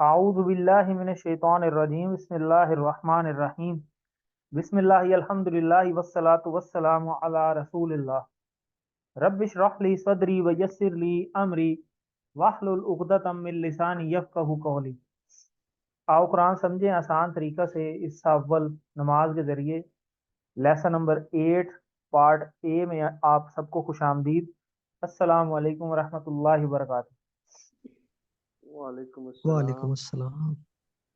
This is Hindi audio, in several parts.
आऊज़ु बिल्लाहि मिनश शैतानिर रजीम बिस्मिल्लाहिर रहमानिर रहीम बिस्मिल्लाहि अल्हम्दुलिल्लाहि वस्सलातु वस्सलामु अला रसूलिल्लाह रब्बिश रह ली सदरी व यस्सिर ली अमरी वाहलुल उक़दतम मिन लिसानी यफ़क़हू क़ौली। आओ कुरान समझें आसान तरीका से इस अव्वल नमाज के जरिए। लेसन नंबर 8 पार्ट ए में आप सबको खुशामदीद। अस्सलामु अलैकुम वरहमतुल्लाहि वबरकातुहू। वालेकुम वालेकुम अस्सलाम। अस्सलाम।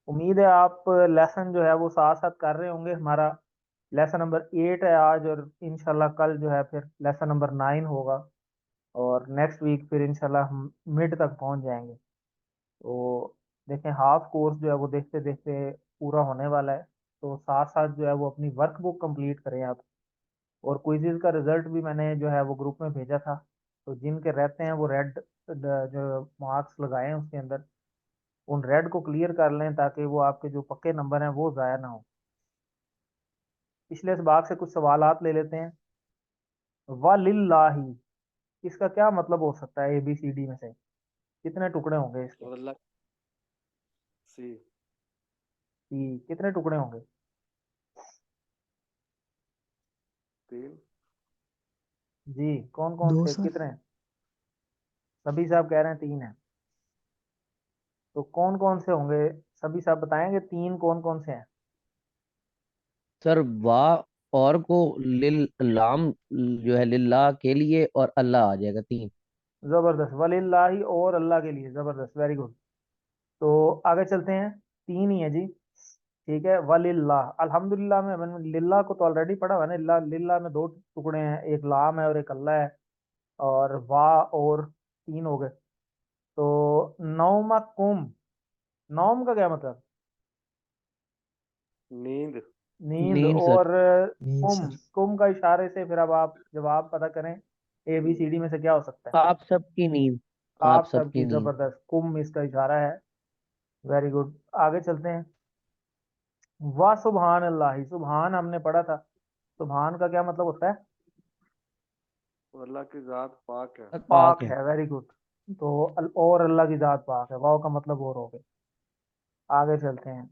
उम्मीद है आप लेसन जो है वो साथ साथ कर रहे होंगे। हमारा लेसन नंबर 8 है आज, और इंशाल्लाह कल जो है फिर लेसन नंबर 9 होगा, और नेक्स्ट वीक फिर इंशाल्लाह हम मिड तक पहुंच जाएंगे। तो देखें, हाफ कोर्स जो है वो देखते देखते पूरा होने वाला है। तो साथ साथ जो है वो अपनी वर्क बुक कंप्लीट करें आप। और क्विज़िज़ का रिजल्ट भी मैंने जो है वो ग्रुप में भेजा था, तो जिनके रहते हैं वो रेड जो मार्क्स लगाए हैं उसके अंदर, उन रेड को क्लियर कर लें ताकि वो आपके जो पक्के नंबर हैं वो ज़ाया ना हो। पिछले इसबाक से कुछ सवालात ले लेते हैं। वलिल्लाही, इसका क्या मतलब हो सकता है? ABCD में से कितने टुकड़े होंगे इसके? और अल्लाह सी कितने टुकड़े होंगे? तीन। जी, कौन कौन दो से सर। कितने? सभी साहब कह रहे हैं 3 है। तो कौन कौन से होंगे? सभी साहब बताएंगे 3 कौन कौन से हैं? सर वाह और को लिल लाम जो है लिल्लाह के लिए और अल्लाह आ जाएगा तीन। जबरदस्त, वलिल्लाही और अल्लाह के लिए, जबरदस्त, वेरी गुड। तो आगे चलते हैं। 3 ही है जी। ठीक है, वलिल्लाह। अल्हम्दुलिल्लाह में मैंने लिल्लाह को तो ऑलरेडी पढ़ा हुआ है ना। लिल्लाह, लिल्लाह में 2 टुकड़े हैं, एक लाम है और एक अल्लाह है। और वाह और 3 हो गए। तो नौमा कुम, नौम का क्या मतलब? नींद। नींद। नींद सर। और नींद कुम, सर। कुम का इशारे से फिर अब आप जवाब पता करें। ABCD में से क्या हो सकता है? आप सबकी नींद। आप आप सबकी सबकी, नींद। जबरदस्त, कुम इसका इशारा है। Very good. आगे चलते हैं। वाह सुबहान अल्लाह, सुबहान हमने पढ़ा था। सुबहान का क्या मतलब होता है? और अल्लाह की जात पाक है। पाक पाक है। है, वेरी गुड। तो और अल्लाह की जात पाक है, वाह का मतलब और हो गया। आगे चलते हैं।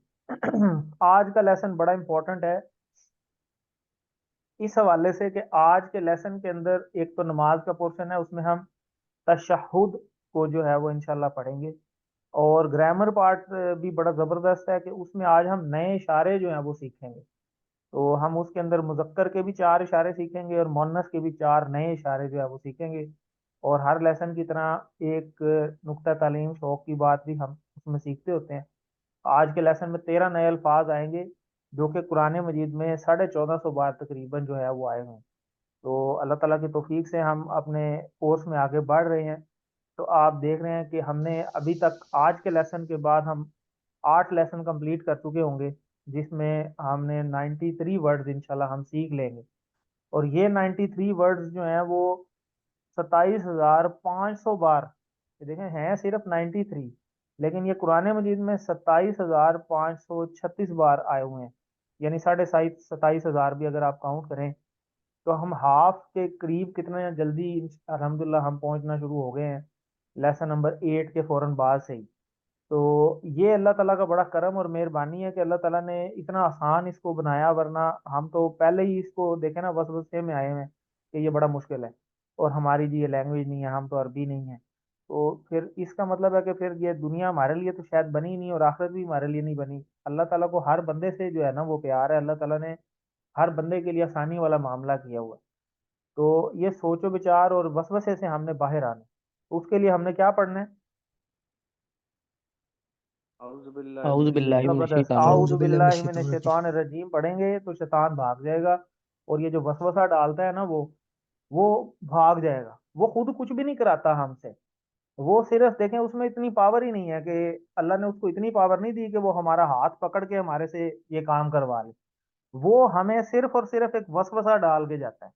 आज का लेसन बड़ा इंपॉर्टेंट है इस हवाले से कि आज के लेसन के अंदर एक तो नमाज का पोर्शन है, उसमें हम तशहुद को जो है वो इंशाल्लाह पढ़ेंगे। और ग्रामर पार्ट भी बड़ा ज़बरदस्त है कि उसमें आज हम नए इशारे जो हैं वो सीखेंगे। तो हम उसके अंदर मुज़क्कर के भी 4 इशारे सीखेंगे और मुअन्नस के भी 4 नए इशारे जो है वो सीखेंगे। और हर लेसन की तरह एक नुक्ता तालीम शौक की बात भी हम उसमें सीखते होते हैं। आज के लेसन में 13 नए अल्फाज आएंगे, जो कि कुरान मजीद में 1450 बार तकरीबन जो है वो आए हुए हैं। तो अल्लाह ताला की तौफीक से हम अपने कोर्स में आगे बढ़ रहे हैं। तो आप देख रहे हैं कि हमने अभी तक आज के लेसन के बाद हम 8 लेसन कंप्लीट कर चुके होंगे, जिसमें हमने 93 वर्ड्स इंशाल्लाह हम सीख लेंगे। और ये 93 वर्ड्स जो हैं वो 27,500 बार, ये देखें हैं सिर्फ 93, लेकिन ये कुरान मजीद में 27,536 बार आए हुए हैं। यानी 27,500 भी अगर आप काउंट करें तो हम हाफ के करीब कितने जल्दी अल्हम्दुलिल्लाह हम पहुंचना शुरू हो गए हैं लेसन नंबर 8 के फौरन बाद से ही। तो ये अल्लाह ताला का बड़ा करम और मेहरबानी है कि अल्लाह ताला ने इतना आसान इसको बनाया, वरना हम तो पहले ही इसको देखे ना वसवसे में आए हैं कि ये बड़ा मुश्किल है। और हमारी जी ये लैंग्वेज नहीं है, हम तो अरबी नहीं है। तो फिर इसका मतलब है कि फिर ये दुनिया हमारे लिए तो शायद बनी ही नहीं, और आखिरत भी हमारे लिए नहीं बनी। अल्लाह ताला को हर बंदे से जो है ना वो प्यार है। अल्लाह ताला ने हर बंदे के लिए आसानी वाला मामला किया हुआ है। तो ये सोचो विचार और वसवसे से हमने बाहर आना है। तो उसके लिए हमने क्या पढ़ना है? औज़ु बिल्लाहि औज़ु मिनश बिल्लाहि मिनश शैतानिर जबरदस्त, शैतानिर रजीम। औज़ु आऊज़ु बिल्लाहि मिनश बिल्लाहि मिनश शैतानिर रजीम। शैतानिर रजीम पढ़ेंगे तो शैतान भाग जाएगा। और ये जो वसवसा डालता है ना वो भाग जाएगा। वो खुद कुछ भी नहीं कराता हमसे। वो सिर्फ देखें, उसमें इतनी पावर ही नहीं है कि अल्लाह ने उसको इतनी पावर नहीं दी कि वो हमारा हाथ पकड़ के हमारे से ये काम करवा ले। वो हमें सिर्फ और सिर्फ एक वसवसा डाल के जाता है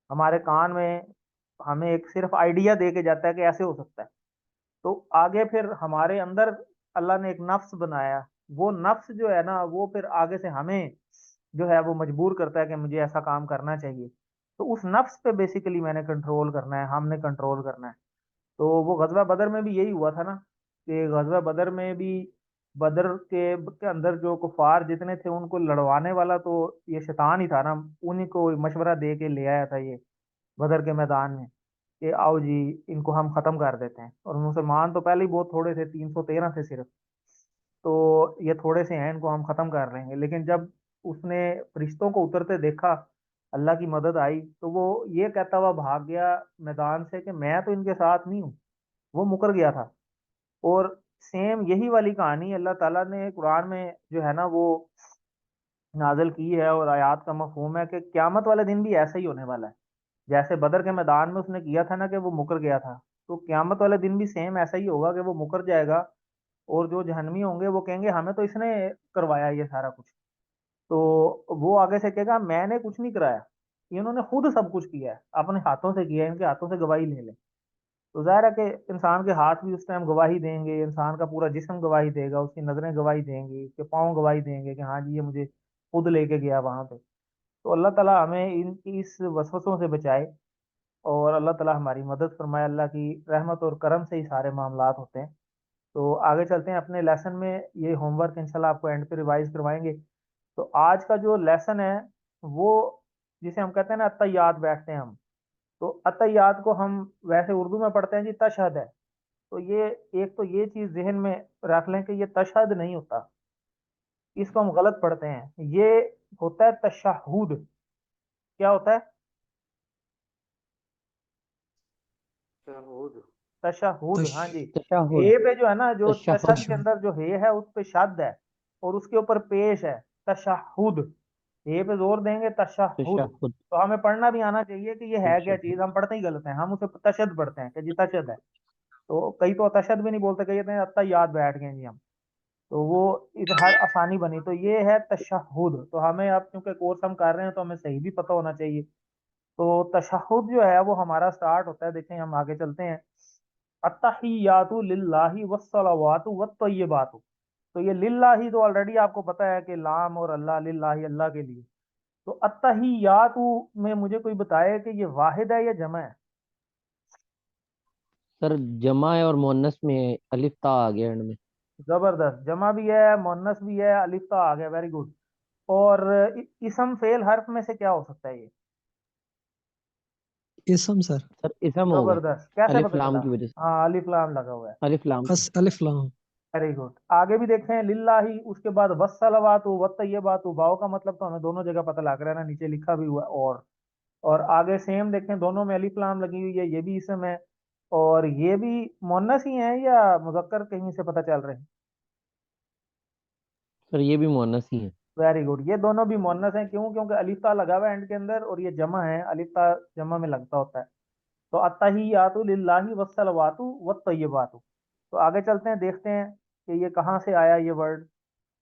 हमारे कान में। हमें एक सिर्फ आइडिया दे के जाता है कि ऐसे हो सकता है। तो आगे फिर हमारे अंदर अल्लाह ने एक नफ्स बनाया। वो नफ्स जो है ना वो फिर आगे से हमें जो है वो मजबूर करता है कि मुझे ऐसा काम करना चाहिए। तो उस नफ्स पे बेसिकली मैंने कंट्रोल करना है, हमने कंट्रोल करना है। तो वो गजवा बदर में भी यही हुआ था ना, कि गजवा बदर में भी बदर के अंदर जो कुफार जितने थे उनको लड़वाने वाला तो ये शैतान ही था ना। उन्हीं को मशवरा दे के ले आया था ये बदर के मैदान में कि आओ जी, इनको हम खत्म कर देते हैं। और मुसलमान तो पहले ही बहुत थोड़े थे, 313 थे सिर्फ। तो ये थोड़े से हैं, इनको हम खत्म कर रहे हैं। लेकिन जब उसने फरिश्तों को उतरते देखा, अल्लाह की मदद आई, तो वो ये कहता हुआ भाग गया मैदान से कि मैं तो इनके साथ नहीं हूँ। वो मुकर गया था। और सेम यही वाली कहानी अल्लाह ताला ने कुरान में जो है ना वो नाजल की है। और आयात का मफहूम है कि क्यामत वाले दिन भी ऐसा ही होने वाला है। जैसे बदर के मैदान में उसने किया था ना कि वो मुकर गया था, तो क्यामत वाले दिन भी सेम ऐसा ही होगा कि वो मुकर जाएगा। और जो जहन्नमी होंगे वो कहेंगे हमें तो इसने करवाया ये सारा कुछ। तो वो आगे से कहेगा मैंने कुछ नहीं कराया, इन्होंने खुद सब कुछ किया है, अपने हाथों से किया है, इनके हाथों से गवाही ले ले। तो जाहिर है कि इंसान के हाथ भी उस टाइम गवाही देंगे, इंसान का पूरा जिस्म गवाही देगा, उसकी नजरें गवाही देंगी, उसके पाँव गवाही देंगे कि हाँ जी ये मुझे खुद लेके गया वहां पे। तो अल्लाह ताला हमें इन इस वसवसों से बचाए और अल्लाह ताला हमारी मदद फरमाए। अल्लाह की रहमत और करम से ही सारे मामलात होते हैं। तो आगे चलते हैं अपने लेसन में। ये होमवर्क इंशाल्लाह आपको एंड पे रिवाइज करवाएंगे। तो आज का जो लेसन है वो, जिसे हम कहते हैं ना अत्तहियात, बैठते हैं हम। तो अत्तहियात को हम वैसे उर्दू में पढ़ते हैं जी तशहद है। तो ये एक तो ये चीज जहन में रख लें कि ये तशहद नहीं होता, इसको हम गलत पढ़ते हैं। ये होता है तशहुद। क्या होता है? तशहुद। तशहुद, तश हाँ जी। तशहुद। हे पे जो है ना, जो तशहद तशहुद। के तशहुद अंदर जो हे है उस पे शद है और उसके ऊपर पेश है तशहुद। हे पे जोर देंगे तशहुद। तशहुद। तो हमें पढ़ना भी आना चाहिए कि ये है क्या चीज। तशहुद। हम पढ़ते ही गलत है, हम उसे तशद पढ़ते हैं कि जी तशद है। तो कई तो तशद भी नहीं बोलते, कई कहते हैं अत्ता याद बैठ गए जी हम। तो वो इधर आसानी बनी। तो ये है तशहुद। तो हमें अब क्योंकि कोर्स हम कर रहे हैं तो हमें सही भी पता होना चाहिए। तो तशहुद जो है वो हमारा स्टार्ट होता है, देखें हम आगे चलते हैं। अत्तहियातु लिल्लाहि वस्सलावातु वत्तय्यिबातु। तो ये लिल्लाही तो ऑलरेडी आपको पता है कि लाम और अल्लाह, लिल्लाही अल्लाह के लिए। तो अत्तहियातु में मुझे कोई बताए कि ये वाहिद है या जमा है? सर जमा है और मुअन्नस में अलिफ ता आ गया एंड में। जबरदस्त, जमा भी है मुअन्नस भी है, अलिफ तो आ गया, वेरी गुड। और इसम फेल हर्फ में से क्या हो सकता है ये? इसम सर। सर इसम होगा। जबरदस्त, कैसे अलिफ पता लाम चला? की वजह से। हाँ अलिफ लाम लगा हुआ है। अलिफ लाम की। अलिफ लाम। Very good. आगे भी देखें लिल्लाही, उसके बाद वस्सलावातु वत्तय्यिबातु। वाव का मतलब तो हमें दोनों जगह पता लग रहा है ना, नीचे लिखा भी हुआ है। और आगे सेम देखें, दोनों में अलिफ लाम लगी हुई है, ये भी इसम है। और ये भी मुअन्नस ही है या मुज़क्कर कहीं से पता चल रहे हैं? सर ये भी मुअन्नस ही है। वेरी गुड, ये दोनों भी मुअन्नस हैं। क्यों? क्योंकि अलिफ ता लगा हुआ है एंड के अंदर, और ये जमा है, अलिफ ता जमा में लगता होता है। तो अत्तहियातु लिल्लाहि वस्सलावातु वत्तय्यिबातु। तो आगे चलते हैं, देखते हैं कि ये कहाँ से आया ये वर्ड।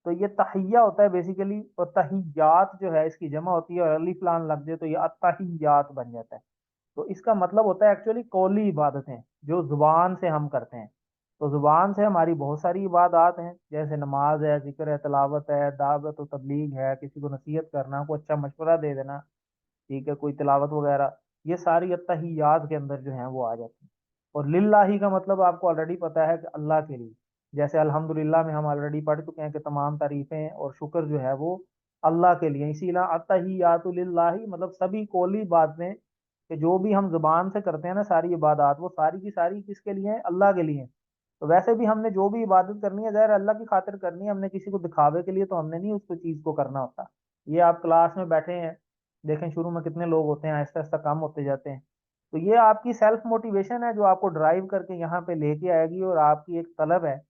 तो ये तहिया होता है बेसिकली, और तहियात जो है इसकी जमा होती है, और अलिफ लाम लग जाए तो ये अत्तहियात बन जाता है। तो इसका मतलब होता है एक्चुअली कौली इबादतें, जो जुबान से हम करते हैं। तो जुबान से हमारी बहुत सारी इबादत हैं, जैसे नमाज है, जिक्र है, तिलावत है, दावत और तबलीग है, किसी को नसीहत करना, कोई अच्छा मशवरा दे देना, ठीक है, कोई तिलावत वगैरह। ये सारी अत्तहियात के अंदर जो है वो आ जाती है। और लिल्लाही का मतलब आपको ऑलरेडी पता है कि अल्लाह के लिए। जैसे अल्हम्दुलिल्लाह में हम ऑलरेडी पढ़ चुके हैं कि तमाम तारीफें और शुक्र जो है वो अल्लाह के लिए। इसीलिए अत्तहियातु लिल्लाही मतलब सभी कौली बातें कि जो भी हम जुबान से करते हैं ना, सारी इबादत, वो सारी की सारी किसके लिए हैं? अल्लाह के लिए हैं। तो वैसे भी हमने जो भी इबादत करनी है ज़ाहिर अल्लाह की खातिर करनी है, हमने किसी को दिखावे के लिए तो हमने नहीं उसको चीज़ को करना होता। ये आप क्लास में बैठे हैं, देखें शुरू में कितने लोग होते हैं, आहिस्ता आहिस्ता कम होते जाते हैं। तो ये आपकी सेल्फ मोटिवेशन है जो आपको ड्राइव करके यहाँ पे लेके आएगी, और आपकी एक तलब है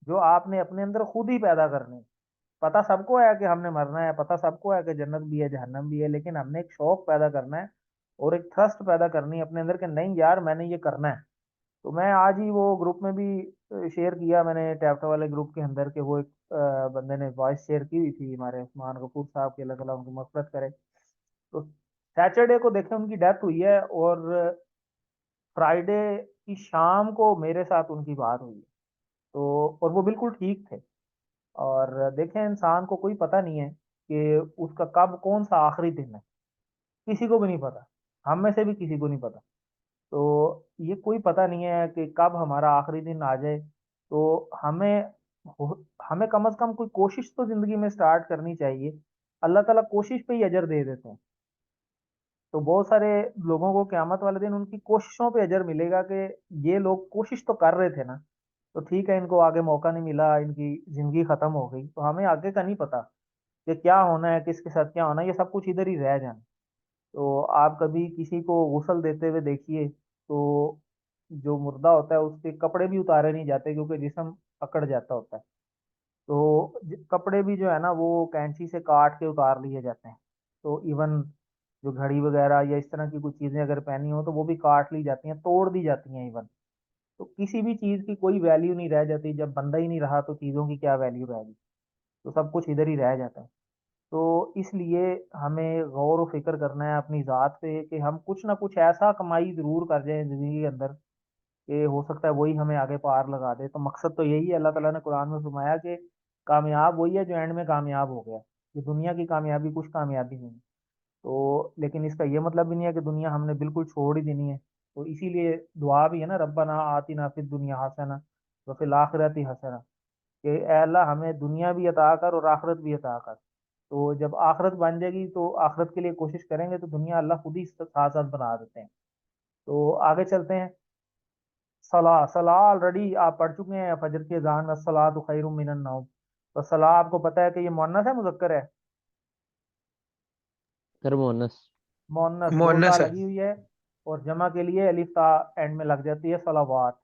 जो आपने अपने अंदर खुद ही पैदा करनी है। पता सबको है कि हमने मरना है, पता सबको है कि जन्नत भी है जहन्नम भी है, लेकिन हमने एक शौक पैदा करना है और एक थ्रस्ट पैदा करनी है अपने अंदर कि नहीं यार मैंने ये करना है। तो मैं आज ही वो ग्रुप में भी शेयर किया मैंने, टैप्टा वाले ग्रुप के अंदर, के वो एक बंदे ने वॉइस शेयर की हुई थी हमारे उस्मान गफूर साहब की, अल्लाह ताला उनको मग़फ़िरत करे। तो सैटरडे को देखें उनकी डेथ हुई है, और फ्राइडे की शाम को मेरे साथ उनकी बात हुई है। तो और वो बिल्कुल ठीक थे। और देखें इंसान को कोई पता नहीं है कि उसका कब कौन सा आखिरी दिन है, किसी को भी नहीं पता, हम में से भी किसी को नहीं पता। तो ये कोई पता नहीं है कि कब हमारा आखिरी दिन आ जाए। तो हमें हमें कम से कम कोई कोशिश तो जिंदगी में स्टार्ट करनी चाहिए। अल्लाह ताला कोशिश पे ही अजर दे देते हैं। तो बहुत सारे लोगों को क़यामत वाले दिन उनकी कोशिशों पे अजर मिलेगा कि ये लोग कोशिश तो कर रहे थे ना। तो ठीक है, इनको आगे मौका नहीं मिला, इनकी जिंदगी खत्म हो गई, तो हमें आगे का नहीं पता कि क्या होना है, किसके साथ क्या होना है, ये सब कुछ इधर ही रह जाना। तो आप कभी किसी को गुस्ल देते हुए देखिए, तो जो मुर्दा होता है उसके कपड़े भी उतारे नहीं जाते क्योंकि जिस्म अकड़ जाता होता है। तो कपड़े भी जो है ना वो कैंची से काट के उतार लिए जाते हैं। तो इवन जो घड़ी वगैरह या इस तरह की कुछ चीजें अगर पहनी हो तो वो भी काट ली जाती हैं, तोड़ दी जाती हैं इवन। तो किसी भी चीज की कोई वैल्यू नहीं रह जाती, जब बंदा ही नहीं रहा तो चीजों की क्या वैल्यू रहेगी। तो सब कुछ इधर ही रह जाता है। तो इसलिए हमें गौर व फिक्र करना है अपनी ज़ात पे कि हम कुछ ना कुछ ऐसा कमाई ज़रूर कर जाएं ज़िंदगी के अंदर कि हो सकता है वही हमें आगे पार लगा दे। तो मकसद तो यही है, अल्लाह ताला ने कुरान में फरमाया कि कामयाब वही है जो एंड में कामयाब हो गया। ये दुनिया की कामयाबी कुछ कामयाबी नहीं। तो लेकिन इसका ये मतलब भी नहीं है कि दुनिया हमने बिल्कुल छोड़ ही देनी है। तो इसीलिए दुआ भी है ना, रब्बना आतिना फिद दुनिया हसना व फिल आखिरति हसना, कि ए अल्लाह हमें दुनिया भी अता कर और आखिरत भी अता कर। तो जब आखिरत बन जाएगी तो आखिरत के लिए कोशिश करेंगे तो दुनिया अल्लाह खुद ही साथ साथ बना देते हैं। तो आगे चलते हैं। सलाह सलाह ऑलरेडी आप पढ़ चुके हैं फजर की अजान में, सलाह तो खैरुम मिनन नौम। तो सलाह आपको पता है कि ये मुअन्नस है मुज़क्कर है? सर मोहनस। मुअन्नस, दो ता मुअन्नस है। लगी हुई है और जमा के लिए अलिफ ता एंड में लग जाती है, सलावात।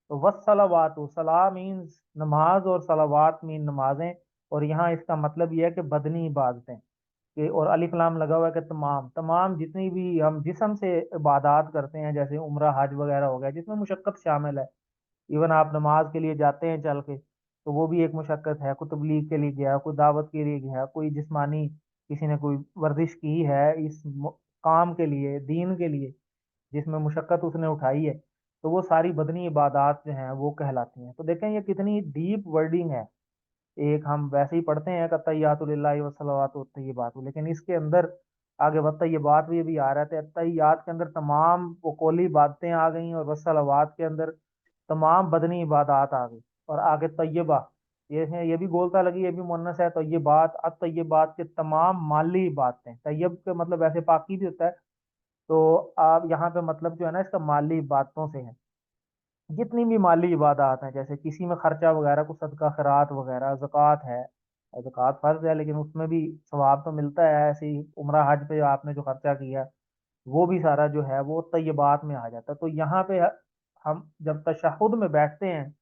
तो वस सलावात, सलाह मीन्स नमाज और सलावात मीन नमाजें। और यहाँ इसका मतलब यह है कि बदनी इबादतें कि, और अलिफ लाम लगा हुआ है कि तमाम तमाम जितनी भी हम जिस्म से इबादत करते हैं, जैसे उम्रा हज वगैरह हो गया जिसमें मुशक्कत शामिल है। इवन आप नमाज के लिए जाते हैं चल के, तो वो भी एक मुशक्कत है। कोई तबलीग के लिए गया, कोई दावत के लिए गया, कोई जिस्मानी किसी ने कोई वर्जिश की है इस काम के लिए, दीन के लिए, जिसमें मुशक्कत उसने उठाई है, तो वो सारी बदनी इबादत जो हैं वो कहलाती हैं। तो देखें ये कितनी डीप वर्डिंग है। एक हम वैसे ही पढ़ते हैं कि तहियातु लिल्लाहि व सलावातु व तय्यबातु, लेकिन इसके अंदर आगे व तय्यबात भी आ रहा है। तहियात के अंदर तमाम वो कौली बातें आ गई और वसलवात के अंदर तमाम बदनी इबादत आ गई। और आगे तय्यबा, ये है, ये भी गोलता लगी, ये भी मुन्नस है। तय्यबात, अब तय्यबात के तमाम माली बातें, तय्यब के मतलब वैसे पाकी भी होता है। तो आप यहाँ पे मतलब जो है ना इसका माली बातों से है। जितनी भी माली इबादत हैं, जैसे किसी में खर्चा वगैरह, को सदका खैरात वगैरह, ज़कात है, और ज़कात फर्ज है लेकिन उसमें भी सवाब तो मिलता है। ऐसे ही उम्रा हज पे आपने जो खर्चा किया वो भी सारा जो है वो तय्यबात में आ जाता है। तो यहाँ पे हम जब तशहुद में बैठते हैं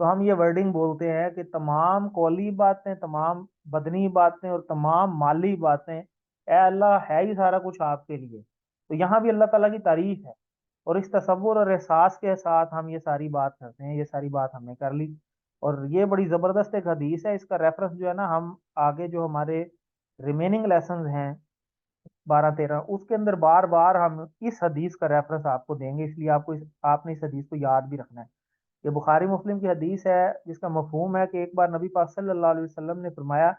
तो हम ये वर्डिंग बोलते हैं कि तमाम कौली बातें, तमाम बदनी बातें और तमाम माली बातें, ए अल्लाह है ही सारा कुछ आपके लिए। तो यहाँ भी अल्लाह ताला की तारीफ है। और इस तसव्वुर और एहसास के साथ हम ये सारी बात करते हैं, ये सारी बात हमने कर ली। और ये बड़ी ज़बरदस्त एक हदीस है, इसका रेफरेंस जो है ना हम आगे जो हमारे रिमेनिंग लेसन हैं 12-13, उसके अंदर बार बार हम इस हदीस का रेफरेंस आपको देंगे। इसलिए आपने इस हदीस को याद भी रखना है। ये बुखारी मुस्लिम की हदीस है जिसका मफहूम है कि एक बार नबी पाक सल्लल्लाहु अलैहि वसल्लम ने फरमाया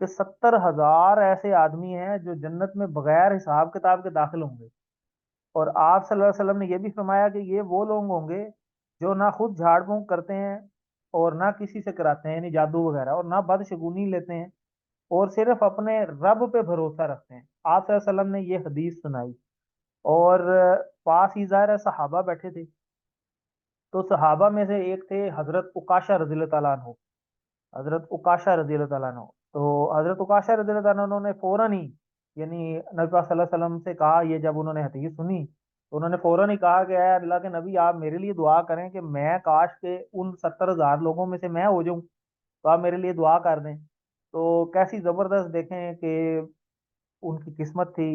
कि 70,000 ऐसे आदमी हैं जो जन्नत में बगैर हिसाब किताब के दाखिल होंगे। और आप सल्लल्लाहु अलैहि वसल्लम ने यह भी फरमाया कि ये वो लोग होंगे जो ना खुद झाड़ फूंक करते हैं और ना किसी से कराते हैं, यानी जादू वगैरह, और ना बदशगुनी लेते हैं, और सिर्फ अपने रब पे भरोसा रखते हैं। आप सल्लल्लाहु अलैहि वसल्लम ने ये हदीस सुनाई। और पास ही ज़ाहिर है सहाबा बैठे थे। तो सहाबा में से एक थे हजरत उकाशा रज़ी अल्लाह अन्हु। हजरत उकाशा रज़ी अल्लाह अन्हु, तो हजरत उकाशा रज़ी अल्लाह अन्हु ने फौरन ही, यानी नबी पाक सल्लल्लाहु अलैहि वसल्लम से कहा, ये जब उन्होंने हदीस सुनी तो उन्होंने फौरन ही कहा कि "ऐ अल्लाह के नबी, आप मेरे लिए दुआ करें कि मैं काश के उन 70,000 लोगों में से मैं हो जाऊं, तो आप मेरे लिए दुआ कर दें।" तो कैसी जबरदस्त देखें कि उनकी किस्मत थी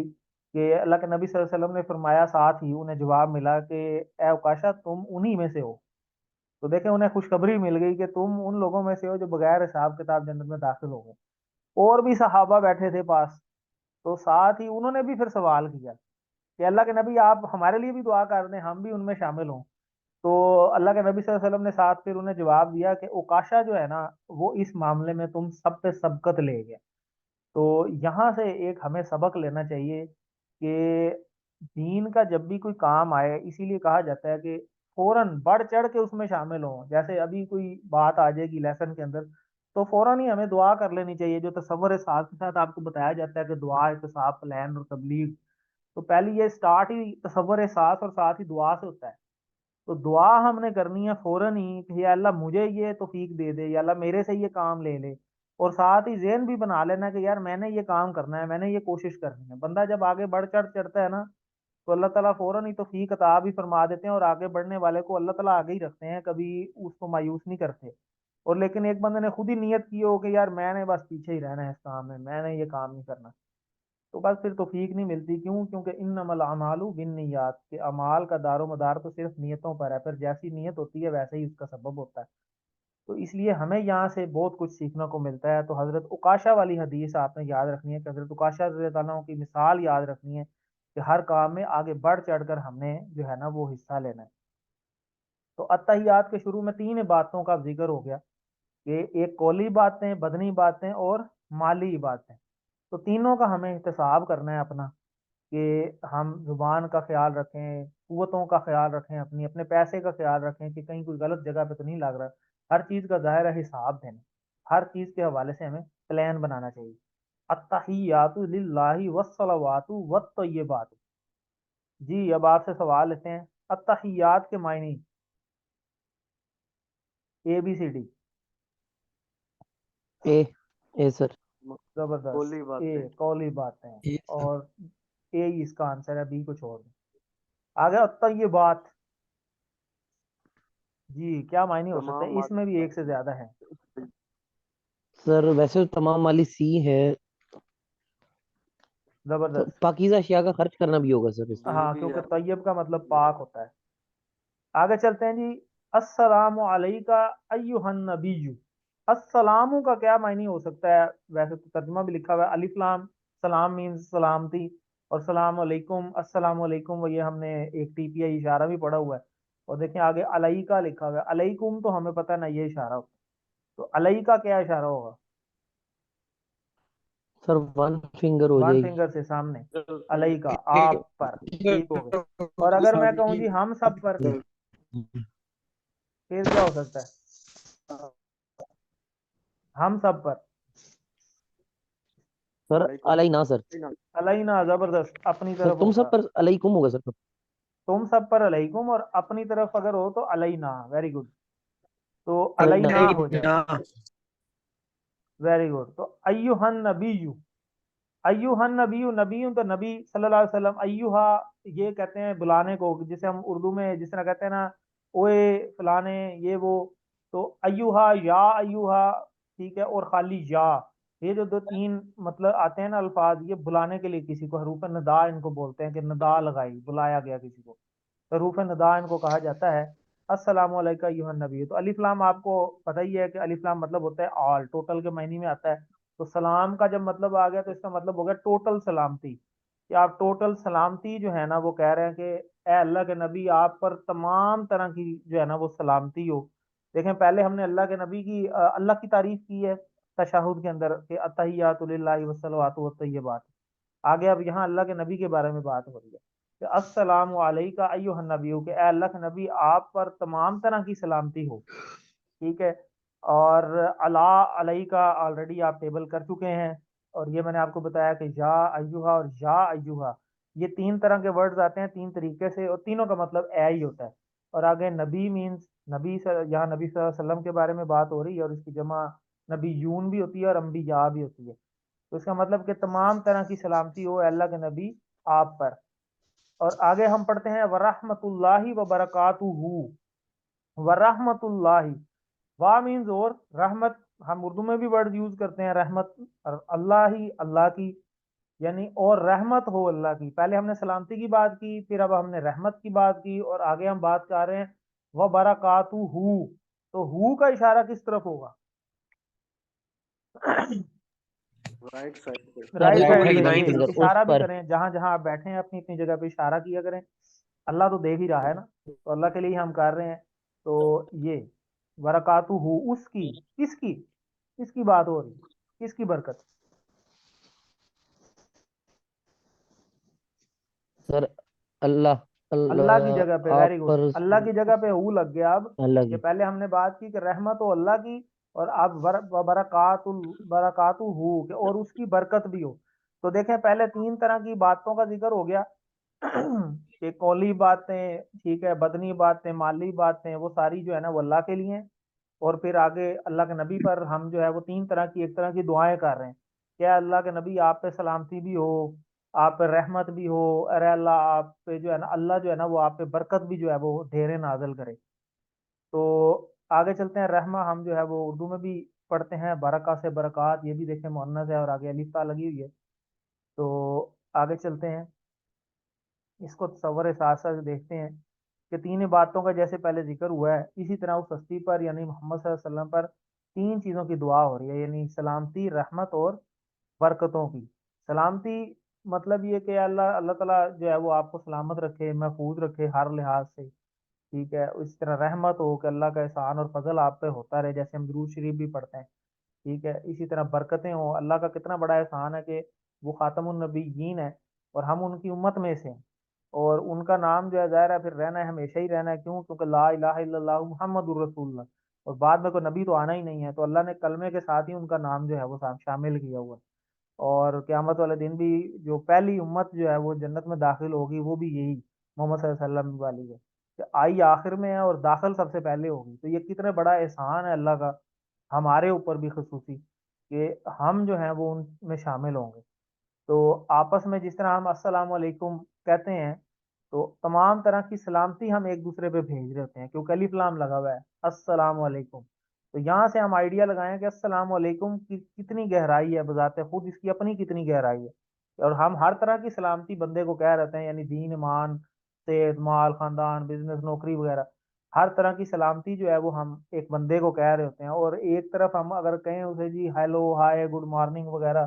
कि अल्लाह के नबी सल्लल्लाहु अलैहि वसल्लम ने फरमाया, साथ ही उन्हें जवाब मिला कि ए उकाशा, तुम उन्हीं में से हो। तो देखें उन्हें खुशखबरी मिल गई कि तुम उन लोगों में से हो जो बगैर हिसाब किताब जन्नत में दाखिल हो गए। और भी सहाबा बैठे थे पास। तो साथ ही उन्होंने भी फिर सवाल किया कि अल्लाह के नबी, आप हमारे लिए भी दुआ कर दें, हम भी उनमें शामिल हों। तो अल्लाह के नबी सल्लल्लाहु अलैहि वसल्लम ने साथ फिर उन्हें जवाब दिया कि उकाशा जो है ना वो इस मामले में तुम सब पे सबकत ले गया। तो यहाँ से एक हमें सबक लेना चाहिए कि दीन का जब भी कोई काम आए, इसीलिए कहा जाता है कि फौरन बढ़ चढ़ के उसमें शामिल हों। जैसे अभी कोई बात आ जाएगी लेसन के अंदर, तो फौरन ही हमें दुआ कर लेनी चाहिए। जो तसव्वुर साथ के साथ आपको बताया जाता है कि दुआ, इत्तिसाब, प्लान और तबलीग, तो पहले ये स्टार्ट ही तसव्वुर साथ और साथ ही दुआ से होता है। तो दुआ हमने करनी है फौरन ही कि या अल्लाह मुझे ये तौफीक दे दे, या अल्लाह मेरे से ये काम ले ले। और साथ ही ज़हन भी बना लेना कि यार मैंने ये काम करना है, मैंने ये कोशिश करनी है। बंदा जब आगे बढ़ चढ़ चढ़ता है ना, तो अल्लाह ताला फौरन ही तौफीक अता भी फरमा देते हैं, और आगे बढ़ने वाले को अल्लाह ताला आगे ही रखते हैं, कभी उसको मायूस नहीं करते। और लेकिन एक बंदे ने खुद ही नियत की हो कि यार मैंने बस पीछे ही रहना है इस काम में, मैंने ये काम नहीं करना, तो बस फिर तौफीक नहीं मिलती। क्यों? क्योंकि इन्नमल अमालु बिन्नियात, के अमाल का दारो मदार तो सिर्फ नियतों पर है, फिर जैसी नियत होती है वैसे ही उसका सबब होता है। तो इसलिए हमें यहाँ से बहुत कुछ सीखने को मिलता है। तो हजरत उकाशा वाली हदीस आपने याद रखनी है, कि हजरत उकाशा रज़ी अल्लाह अन्हु की मिसाल याद रखनी है, कि हर काम में आगे बढ़ चढ़ कर हमने जो है ना वो हिस्सा लेना है। तो अत्तहियात के शुरू में तीन बातों का जिक्र हो गया, कि एक कौली बातें, बदनी बातें और माली बातें। तो तीनों का हमें एहतसाब करना है अपना, कि हम जुबान का ख्याल रखें, कुव्वतों का ख्याल रखें, अपनी अपने पैसे का ख्याल रखें कि कहीं कोई गलत जगह पे तो नहीं लग रहा। हर चीज़ का ज़ाहिर है हिसाब देना, हर चीज़ के हवाले से हमें प्लान बनाना चाहिए। अत्तहियातु लिल्लाहि वस्सलावातु वत्तय्यिबातु। जी अब आपसे सवाल लेते हैं, अत्तहियात के मायने ABCD। ए ए सर। बोली जबरदस्त। ए बातें। कौली बातें, ए सर। और ए ही इसका आंसर है, बी कुछ और नहीं। आगे अत्तय्यिबात, जी क्या मायने हो सकते तमाम हैं? इसमें भी एक से माली ज्यादा है। सर वैसे तो तमाम वाली सी है, तो जबरदस्त। पाकीज़ा अशिया का खर्च करना भी होगा सर इसमें। बी हाँ, भी क्योंकि है। तैयब का मतलब पाक होता है। आगे चलते हैं जी। अस्सलामु अलैका अय्युहन नबिय्यु। अस्सलामु का क्या मायने हो सकता है? वैसे तो तर्जुमा भी लिखा हुआ है अलिफ लाम, सलाम मीन्स सलामती, और सलाम अलैकुम, अस्सलाम अलैकुम, ये हमने एक TPI इशारा भी पढ़ा हुआ है। और देखें आगे अलैका लिखा हुआ है, अलैकुम तो हमें पता है ना ये इशारा होता है, तो अलैका क्या इशारा होगा? सर वन फिंगर हो वन जाएगी। फिंगर से सामने, अलैका, आप पर। ठीक हो गया। और अगर मैं कहूँ जी हम सब पर, फिर क्या हो सकता है? हम सब पर, सर वालेकुम अलई ना सर। अलैना, जबरदस्त, अपनी सर तरफ तुम सब होगा। पर अलैकुम होगा सर। तुम सब पर अलैकुम, और अपनी तरफ अगर हो तो अलैना। Very good. तो अलैना अलई हो जाएगा। ना। Very good. तो अय्युहन नबीयु, अय्युहन नबीयु, नबीयु तो नबी सल्लल्लाहु अलैहि वसल्लम, अय्युहा ये कहते हैं बुलाने को, जिसे हम उर्दू में जिस तरह कहते हैं ना, ओए फलाने, ये वो। तो अय्युहा, या अय्युहा, ठीक है, और खाली या, ये जो दो तीन मतलब आते हैं ना अल्फाज, ये बुलाने के लिए किसी को, हरूफ नदा इनको बोलते हैं, कि नदा लगाई, बुलाया गया किसी को, हरूफ नदा इनको कहा जाता है। अस्सलामु अलैका अय्युहन नबी, तो अलिफ लाम आपको पता ही है कि अलिफ लाम मतलब होता है ऑल, टोटल के मायने में आता है। तो सलाम का जब मतलब आ गया, तो इसका मतलब हो गया टोटल सलामती, कि आप टोटल सलामती जो है ना वो कह रहे हैं कि ए अल्लाह के नबी, आप पर तमाम तरह की जो है ना वो सलामती हो। देखें पहले हमने अल्लाह के नबी की अल्लाह की तारीफ की है तशहुद के अंदर, कि अत्तहियातु लिल्लाहि वस्सलावातु वत्तय्यिबात। आगे अब यहाँ अल्लाह के नबी के बारे में बात हो रही है, कि अस्सलामु अलैका अय्युहन नबी, के ए अल्लाह के नबी, आप पर तमाम तरह की सलामती हो। ठीक है। और अला अलई का ऑलरेडी आप टेबल कर चुके हैं, और ये मैंने आपको बताया कि या अय्युहा और या अय्युहा, ये तीन तरह के वर्ड्स आते हैं तीन तरीके से, और तीनों का मतलब ए ही होता है। और आगे नबी मीन्स नबी, यहाँ नबी सल्लल्लाहु अलैहि वसल्लम के बारे में बात हो रही है, और इसकी जमा नबी यून भी होती है और अम्बिया भी होती है। तो इसका मतलब कि तमाम तरह की सलामती हो अल्लाह के नबी आप पर। और आगे हम पढ़ते हैं वरहमतुल्लाहि व बरकातुहू। वरहमतुल्लाहि, वाह मीन्स और, रहमत हम उर्दू में भी वर्ड यूज करते हैं रहमत, और अल्लाह ही, अल्लाह की, यानी और रहमत हो अल्लाह की। पहले हमने सलामती की बात की, फिर अब हमने रहमत की बात की, और आगे हम बात कर रहे हैं वह बरकातु हु। तो हु का इशारा किस तरफ होगा? राइट साइड पे। सर राइट साइड दाहिनी पे। दाहिनी ये फिंगर उस इशारा भी पर। करें, जहां जहां आप बैठे हैं अपनी अपनी जगह पे इशारा किया करें। अल्लाह तो देख ही रहा है ना, तो अल्लाह के लिए हम कर रहे हैं। तो ये बरकातु हु, उसकी, किसकी, किसकी बात हो रही, किसकी बरकत? सर अल्लाह। अल्लाह की जगह पे, अल्लाह आप वेरी गुड, पर अल्लाह की जगह पे ऊ लग गया अब। अल्लाह ये की। पहले हमने बात की कि रहमत हो अल्लाह की, और अब बरकातुल बरकातु हु, और उसकी बरकत भी हो। तो देखें, पहले तीन तरह की बातों का जिक्र हो गया कि कौली बातें, ठीक है, बदनी बातें, माली बातें, वो सारी जो है ना वो अल्लाह के लिए हैं। और फिर आगे अल्लाह के नबी पर हम जो है वो तीन तरह की, एक तरह की दुआएं कर रहे हैं। क्या अल्लाह के नबी आप पे सलामती भी हो, आप पे रहमत भी हो, अरे अल्लाह आप पे जो है ना, अल्लाह जो है ना वो आप पे बरकत भी जो है वो ढेरे नाजल करे। तो आगे चलते हैं। रहमा हम जो है वो उर्दू में भी पढ़ते हैं, बरका से बरकात, ये भी देखें मुअन्नस है और आगे अलिफ ता लगी हुई है। तो आगे चलते हैं, इसको तसव्वुर साथ साथ देखते हैं कि तीन बातों का जैसे पहले जिक्र हुआ है, इसी तरह उस हस्ती पर यानी मोहम्मद सल्लल्लाहु अलैहि वसल्लम पर तीन चीज़ों की दुआ हो रही है, यानी सलामती, रहमत और बरकतों की। सलामती मतलब ये कि अल्लाह अल्लाह ताला जो है वो आपको सलामत रखे, महफूज रखे हर लिहाज से, ठीक है। इस तरह रहमत हो कि अल्लाह का एहसान और फजल आप पे होता रहे, जैसे हम दुरूद शरीफ भी पढ़ते हैं, ठीक है। इसी तरह बरकतें हो, अल्लाह का कितना बड़ा एहसान है कि वो खातमुन नबीयीन है और हम उनकी उम्मत में से हैं। और उनका नाम जो है ज़ाहिर है फिर रहना है, हमेशा ही रहना है। क्यों? क्योंकि ला इलाहा इल्लल्लाहु मुहम्मदुर रसूलुल्लाह, और बाद में कोई नबी तो आना ही नहीं है, तो अल्लाह ने कलमे के साथ ही उनका नाम जो है वो शामिल किया हुआ है। और क़यामत वाले दिन भी जो पहली उम्मत जो है वो जन्नत में दाखिल होगी, वो भी यही मोहम्मद सल्लल्लाहु अलैहि वसल्लम वाली है, कि आई आखिर में है और दाखिल सबसे पहले होगी। तो ये कितना बड़ा एहसान है अल्लाह का हमारे ऊपर भी खसूसी, कि हम जो हैं वो उनमें शामिल होंगे। तो आपस में जिस तरह हम अस्सलाम वालेकुम कहते हैं, तो तमाम तरह की सलामती हम एक दूसरे पे भेज रहे होते हैं, क्योंकि अलिफ लाम लगा हुआ है, अस्सलाम वालेकुम। तो यहाँ से हम आइडिया लगाएं कि अस्सलाम वालेकुम की कितनी गहराई है, बजाते खुद इसकी अपनी कितनी गहराई है। और हम हर तरह की सलामती बंदे को कह रहते हैं, यानी दीन, ईमान, सेहत, माल, खानदान, बिजनेस, नौकरी वगैरह, हर तरह की सलामती जो है वो हम एक बंदे को कह रहे होते हैं। और एक तरफ हम अगर कहें उसे जी हेलो, हाय, गुड मॉर्निंग वगैरह,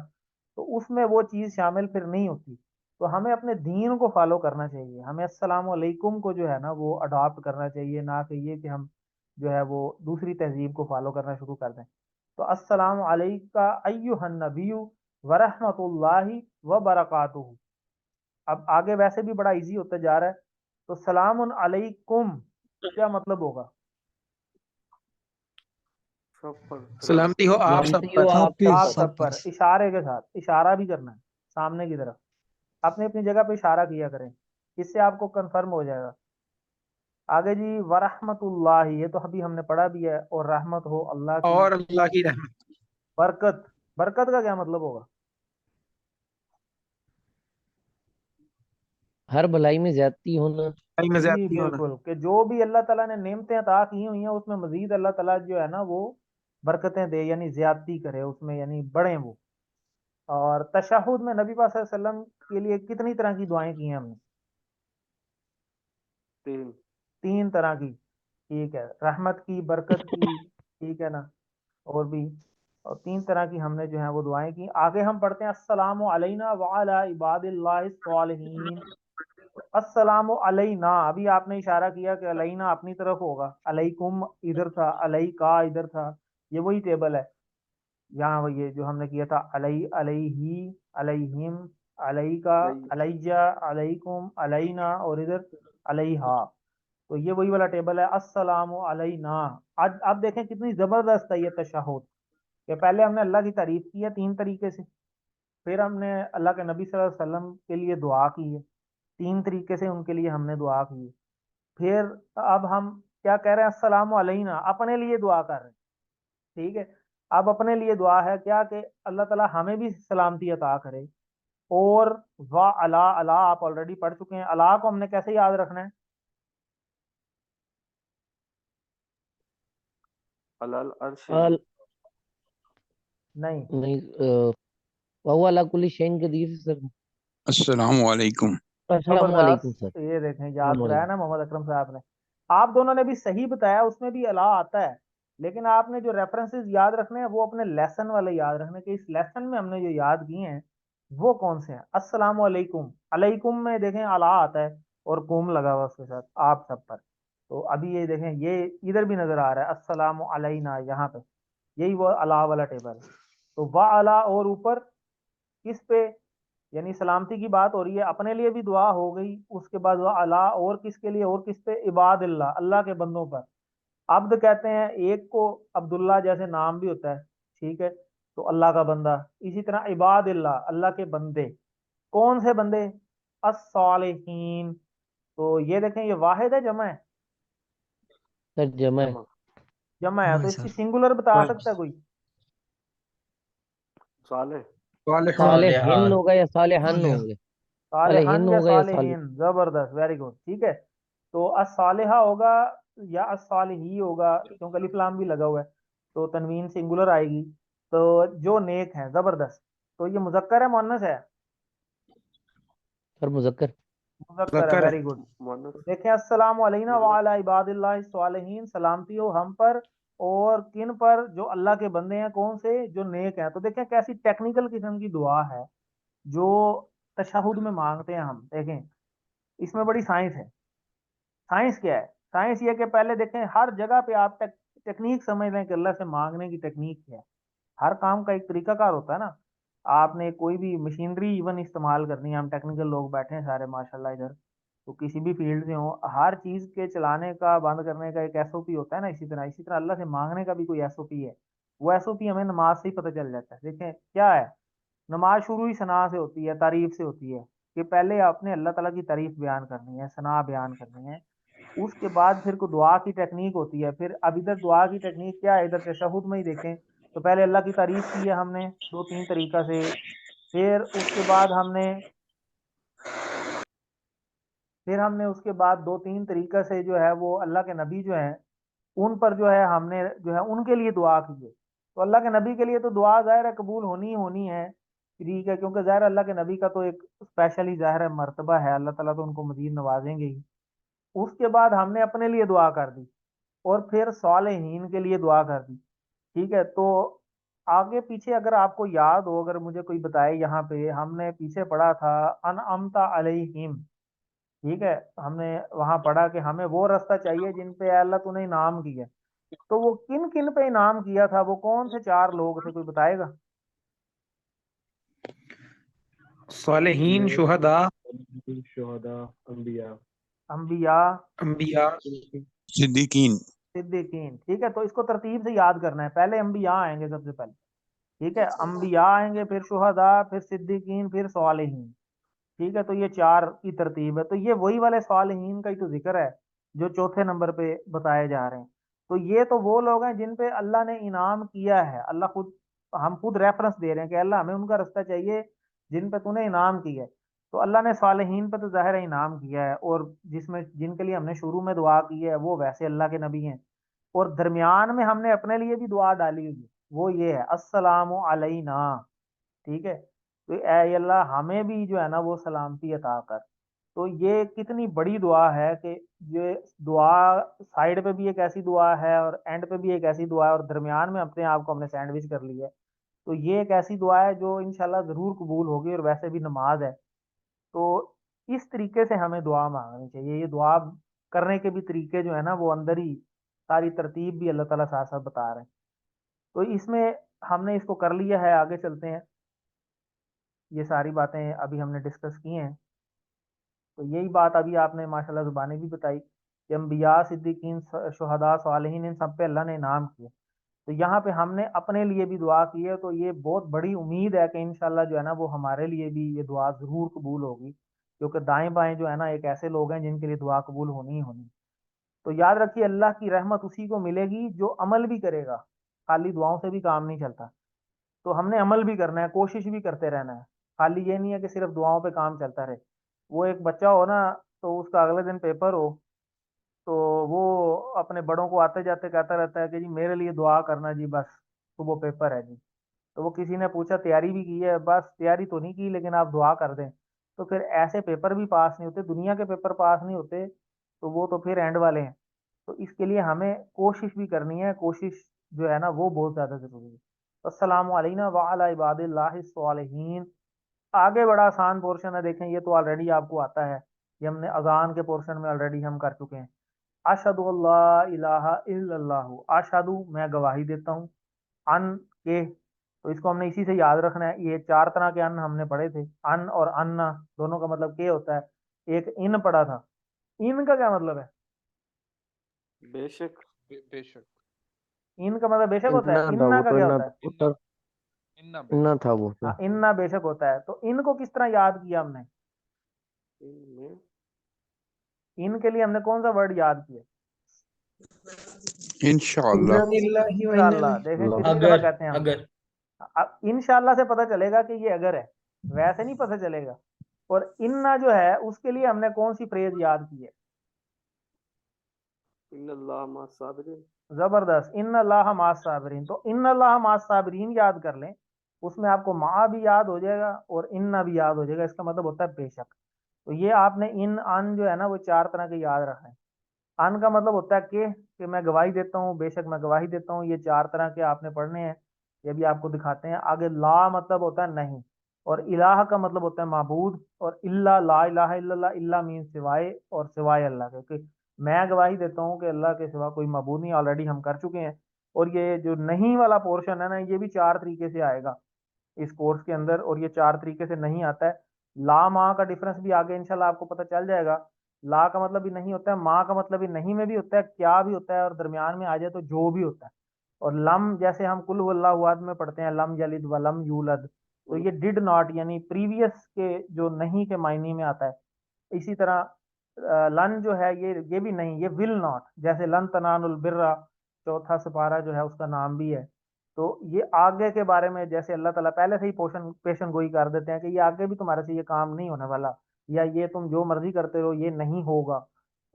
तो उसमें वो चीज़ शामिल फिर नहीं होती। तो हमें अपने दीन को फॉलो करना चाहिए, हमें अस्सलाम वालेकुम को जो है ना वो अडॉप्ट करना चाहिए, ना कि ये कि हम जो है वो दूसरी तहजीब को फॉलो करना शुरू कर दें। तो अस्सलाम अलैका अय्युहन नबिय्यु व रहमतुल्लाहि व बरकातुहू। अब आगे वैसे भी बड़ा इजी होता जा रहा है। तो सलामुन अलैकुम क्या मतलब होगा? सब पर सलाम। सलामती हो आप सब सलामती हो पर। आप सब आप पर। सब पर, इशारे के साथ, इशारा भी करना है सामने की तरफ, अपनी अपनी जगह पे इशारा किया करें, इससे आपको कंफर्म हो जाएगा। आगे जी वरहमतुल्लाहि, ये तो अभी हमने पढ़ा भी है, और रहमत हो अल्लाह की, और अल्लाह की रहमत। बरकत, बरकत का क्या मतलब होगा? हर भलाई में ज्यादती होना। भाई में जी ज्यादती होना। बिल्कुल, कि जो भी अल्लाह ताला ने नेमतें अता की हुई हैं उसमें मजीद अल्लाह ताला जो है ना वो बरकतें दे, यानी ज्यादती करे उसमें, यानी बढ़े वो। और तशहुद में नबी पाक सल्लल्लाहु अलैहि वसल्लम के लिए कितनी तरह की दुआएं की हैं हमने? तीन। तीन तरह की, ठीक है, रहमत की, बरकत की, ठीक है ना, और भी, और तीन तरह की हमने जो है वो दुआएं की। आगे हम पढ़ते हैं अस्सलामु अलैना व अला इबादिल्लाहिस सालिहीन। तो अस्सलामु अलैना, अभी आपने इशारा किया कि अलैना अपनी तरफ होगा, अलैकुम इधर था, अलैका इधर था, ये वही टेबल है। यहाँ वो ये जो हमने किया था, अलई, अलैही, अलैहिम, अलैका, नहीं। अलैया, अलैकुम, अलैना, और इधर अलैहा। तो ये वही वाला टेबल है, अस्सलामु अलैना। आज आप देखें कितनी जबरदस्त है ये तशहुद, कि पहले हमने अल्लाह की तारीफ की है तीन तरीके से, फिर हमने अल्लाह के नबी सल्लल्लाहु अलैहि वसल्लम के लिए दुआ की है तीन तरीके से, उनके लिए हमने दुआ की है। फिर अब हम क्या कह रहे हैं, अस्सलामु अलैना, अपने लिए दुआ कर रहे हैं, ठीक है। अब अपने लिए दुआ है क्या, कि अल्लाह ताला हमें भी सलामती अता करे। और वा अला, अला आप ऑलरेडी पढ़ चुके हैं, अला को हमने कैसे याद रखना है? अलल अर्श अल नहीं, नहीं, वहुवा अला कुल्ली शैइन कदीर सर। अस्सलामु अलैकुम। अस्सलामु अलैकुम सर। जबरदस्त, ये देखें याद अस्सलामु कराया अलैकुम। ना मोहम्मद अकरम साहब ने। आप दोनों ने भी सही बताया, उसमें भी अला आता है, लेकिन आपने जो रेफरेंसेस याद रखने हैं वो अपने लेसन वाले याद रखने के, इस लेसन में हमने जो याद किए हैं वो कौन से हैं? अस्सलामु अलैकुम, अलैकुम में देखें अला आता है और कुम लगा हुआ उसके साथ, आप सब पर। तो अभी ये देखें, ये इधर भी नजर आ रहा है अस्सलामु अलैना, यहाँ पे यही वो अला वाला टेबल है। तो वा अला, और ऊपर किस पे? यानी सलामती की बात हो रही है, अपने लिए भी दुआ हो गई, उसके बाद दुआ अला और किसके लिए, और किस पे, इबादिल्लाह, अल्लाह के बंदों पर। अब्द कहते हैं एक को, अब्दुल्ला जैसे नाम भी होता है, ठीक है, तो अल्लाह का बंदा। इसी तरह इबादिल्लाह, अल्लाह के बंदे। कौन से बंदे? अस्सालिहीन। तो ये देखें, ये वाहिद है जमा है? सर जमा है। जमा। जमा है, हाँ तो इसकी सर। सिंगुलर बता सकता है कोई? साले। सालिहान। सालेहिन होगा या सालेहन सालिहान। होंगे? सालेहन सालेहिन या होगा या साले? सालेहीन, जबरदस्त, वेरी गुड, ठीक है। तो अस्सालिहा होगा या अस्सालिही होगा, क्योंकि अलिफ लाम भी लगा हुआ है, तो तनवीन सिंगुलर आएगी। तो जो नेक है, जबरदस्त। तो ये मुजक्कर है मुअन्नस है? सर मुजक्कर। मुजक्कर है, मुज़क्कर है। Very good. मोहनस। तो देखें, अस्सलामु अलैना व मुजरत। अला इबादिल्लाहि स्वालिहीन, सलामती हो हम पर और किन पर, जो अल्लाह के बंदे हैं, कौन से, जो नेक हैं। तो देखें कैसी टेक्निकल किस्म की दुआ है जो तशहुद में मांगते हैं हम। देखें, इसमें बड़ी साइंस है। साइंस क्या है? साइंस ये कि पहले देखें, हर जगह पे आप टेक्निक समझ लें कि अल्लाह से मांगने की टेक्निक क्या है। हर काम का एक तरीकाकार होता है ना। आपने कोई भी मशीनरी इवन इस्तेमाल करनी है, हम टेक्निकल लोग बैठे हैं सारे माशाल्लाह इधर, तो किसी भी फील्ड से हो, हर चीज के चलाने का बंद करने का एक एसओपी होता है ना। इसी तरह अल्लाह से मांगने का भी कोई एसओपी है। वो एसओपी हमें नमाज से ही पता चल जाता है। देखें क्या है, नमाज शुरू ही सना से होती है, तारीफ से होती है, कि पहले आपने अल्लाह ताला की तारीफ बयान करनी है, सना बयान करनी है। उसके बाद फिर को दुआ की टेक्निक होती है। फिर अब इधर दुआ की टेक्निक क्या है, इधर तशहुद में ही देखें, तो पहले अल्लाह की तारीफ की है हमने दो तीन तरीका से। फिर उसके बाद हमने फिर हमने उसके बाद दो तीन तरीका से जो है वो अल्लाह के नबी जो है उन पर जो है हमने जो है उनके लिए दुआ की है। तो अल्लाह के नबी के लिए तो दुआ ज़ाहिर है कबूल होनी ही होनी है, ठीक है, क्योंकि ज़ाहिर है अल्लाह के नबी का तो एक स्पेशल ही ज़ाहिर है मर्तबा है, अल्लाह ताला तो उनको मजीद नवाजेंगे ही। उसके बाद हमने अपने लिए दुआ कर दी, और फिर सालेहीन के लिए दुआ कर दी, ठीक है। तो आगे पीछे अगर आपको याद हो, अगर मुझे कोई बताए, यहाँ पे हमने पीछे पढ़ा था अनअमता अलैहिम, ठीक है, हमने वहां पढ़ा कि हमें वो रास्ता चाहिए जिन पे अल्लाह तूने इनाम किया। तो वो किन किन पे इनाम किया था, वो कौन से चार लोग थे, कोई बताएगा? सालिहीन, नेक शुहदा, लोग, शुहदा, अंबिया। अंबिया, अंबिया, सिद्दीकीन। सिद्दीकीन, ठीक है। तो इसको तरतीब से याद करना है, पहले अंबिया आएंगे सबसे पहले, ठीक है, अंबिया आएंगे, फिर शुहदा, फिर सिद्दीकीन, फिर सालिहीन, ठीक है। तो ये चार की तरतीब है। तो ये वही वाले सालिहीन का ही तो जिक्र है जो चौथे नंबर पे बताए जा रहे हैं। तो ये तो वो लोग हैं जिन पे अल्लाह ने इनाम किया है। अल्लाह खुद, हम खुद रेफरेंस दे रहे हैं कि अल्लाह हमें उनका रास्ता चाहिए जिन पे तूने इनाम किया है। तो अल्लाह ने सालिहीन पे तो जाहिर है इनाम किया है, और जिसमें जिनके लिए हमने शुरू में दुआ की है वो वैसे अल्लाह के नबी हैं। और दरमियान में हमने अपने लिए भी दुआ डाली हुई है, वो ये है अस्सलामु अलैना, ठीक है। तो ऐ अल्लाह हमें भी जो है ना वो सलामती अता कर। तो ये कितनी बड़ी दुआ है कि ये दुआ साइड पे भी एक ऐसी दुआ है और एंड पे भी एक ऐसी दुआ है, और दरमियान में अपने आप को हमने सैंडविच कर लिया है। तो ये एक ऐसी दुआ है जो इंशाल्लाह जरूर कबूल होगी, और वैसे भी नमाज है। तो इस तरीके से हमें दुआ मांगनी चाहिए। ये दुआ करने के भी तरीके जो है ना वो अंदर ही, सारी तरतीब भी अल्लाह ताला साथ साथ बता रहे हैं। तो इसमें हमने इसको कर लिया है, आगे चलते हैं। ये सारी बातें अभी हमने डिस्कस की हैं। तो यही बात अभी आपने माशाल्लाह जुबानी भी बताई कि अम्बिया, सिद्दीकीन, शुहदा, सालिहीन, इन सब पे अल्लाह ने इनाम किए। तो यहाँ पे हमने अपने लिए भी दुआ की है, तो ये बहुत बड़ी उम्मीद है कि इंशाल्लाह जो है ना वो हमारे लिए भी ये दुआ जरूर कबूल होगी, क्योंकि दाएं बाएं जो है ना एक ऐसे लोग हैं जिनके लिए दुआ कबूल होनी ही होनी। तो याद रखिए, अल्लाह की रहमत उसी को मिलेगी जो अमल भी करेगा, खाली दुआओं से भी काम नहीं चलता। तो हमने अमल भी करना है, कोशिश भी करते रहना है। खाली ये नहीं है कि सिर्फ दुआओं पे काम चलता रहे। वो एक बच्चा हो ना, तो उसका अगले दिन पेपर हो, तो वो अपने बड़ों को आते जाते कहता रहता है कि जी मेरे लिए दुआ करना जी, बस सुबह पेपर है जी। तो वो किसी ने पूछा तैयारी भी की है? बस तैयारी तो नहीं की, लेकिन आप दुआ कर दें। तो फिर ऐसे पेपर भी पास नहीं होते, दुनिया के पेपर पास नहीं होते, तो वो तो फिर एंड वाले हैं। तो इसके लिए हमें कोशिश भी करनी है, कोशिश जो है ना वो बहुत ज्यादा जरूरी है। अस्सलामु अलैना व अला इबादिल्लाहि स्वालिहीन। आगे बड़ा आसान पोर्शन है, देखें ये तो ऑलरेडी आपको आता है, ये हमने अजान के पोर्शन में ऑलरेडी हम कर चुके हैं। अशहदु अल्ला इलाहा इल्लल्लाहु, अशहदु मैं गवाही देता हूँ, अन के तो इसको हमने इसी से याद रखना है। ये चार तरह के अन्न हमने पढ़े थे, अन्न और अन्ना दोनों का मतलब क्या होता है। एक इन पढ़ा था, इन का क्या मतलब है? बेशक। बेशक। इन का मतलब बेशक होता इन्ना है, था इन्ना वो का तो, क्या इन्ना होता है? तो इन्ना सर, इन्ना इन्ना बेशक। था वो हाँ, तो। इन्ना बेशक होता है। तो इनको किस तरह याद किया हमने? इनमें इन के लिए हमने कौन सा वर्ड याद किया? इंशाअल्लाह। लिल्लाहि व इन्ना इंशाल्लाह। देखें इलैहि कितनी दफा अगर कहते हैं हम। अगर अब इंशाल्लाह से पता चलेगा कि ये अगर है, वैसे नहीं पता चलेगा। और इन्ना जो है उसके लिए हमने कौन सी फ्रेज याद की है? इन्नल्लाह मा साबिरीन। जबरदस्त, इन अल्लाह मास साबिरीन। तो इन अल्लाह मास साबिरीन याद कर लें, उसमें आपको मा भी याद हो जाएगा और इन्ना भी याद हो जाएगा। इसका मतलब होता है बेशक। तो ये आपने इन अन जो है ना वो चार तरह के याद रखना है। अन का मतलब होता है कि मैं गवाही देता हूँ, बेशक मैं गवाही देता हूँ। ये चार तरह के आपने पढ़ने हैं, ये भी आपको दिखाते हैं आगे। ला मतलब होता है नहीं, और इलाह का मतलब होता है माबूद, और इल्ला ला इलाहा इल्लल्लाह, इल्ला मीन सिवाय, और सिवाय अल्लाह के, कि मैं गवाही देता हूँ कि अल्लाह के सिवा कोई माबूद नहीं। ऑलरेडी हम कर चुके हैं। और ये जो नहीं वाला पोर्शन है ना, ये भी चार तरीके से आएगा इस कोर्स के अंदर, और ये चार तरीके से नहीं आता है। ला माँ का डिफरेंस भी आगे इंशाल्लाह आपको पता चल जाएगा। ला का मतलब भी नहीं होता है, माँ का मतलब भी नहीं में भी होता है, क्या भी होता है, और दरमियान में आ जाए तो जो भी होता है। और लम जैसे हम कुल हुवल्लाहु अहद में पढ़ते हैं, लम यलिद व लम यूलद, तो ये डिड नॉट यानी प्रीवियस के जो नहीं के मायने में आता है। इसी तरह लन जो है ये भी नहीं, ये विल नॉट। जैसे लन तनानुल बिर्रा, चौथा सिपारा जो है उसका नाम भी है। तो ये आगे के बारे में जैसे अल्लाह ताला पहले से ही पोषण पेशन गोई कर देते हैं कि ये आगे भी तुम्हारे से ये काम नहीं होने वाला, या ये तुम जो मर्जी करते रहो ये नहीं होगा।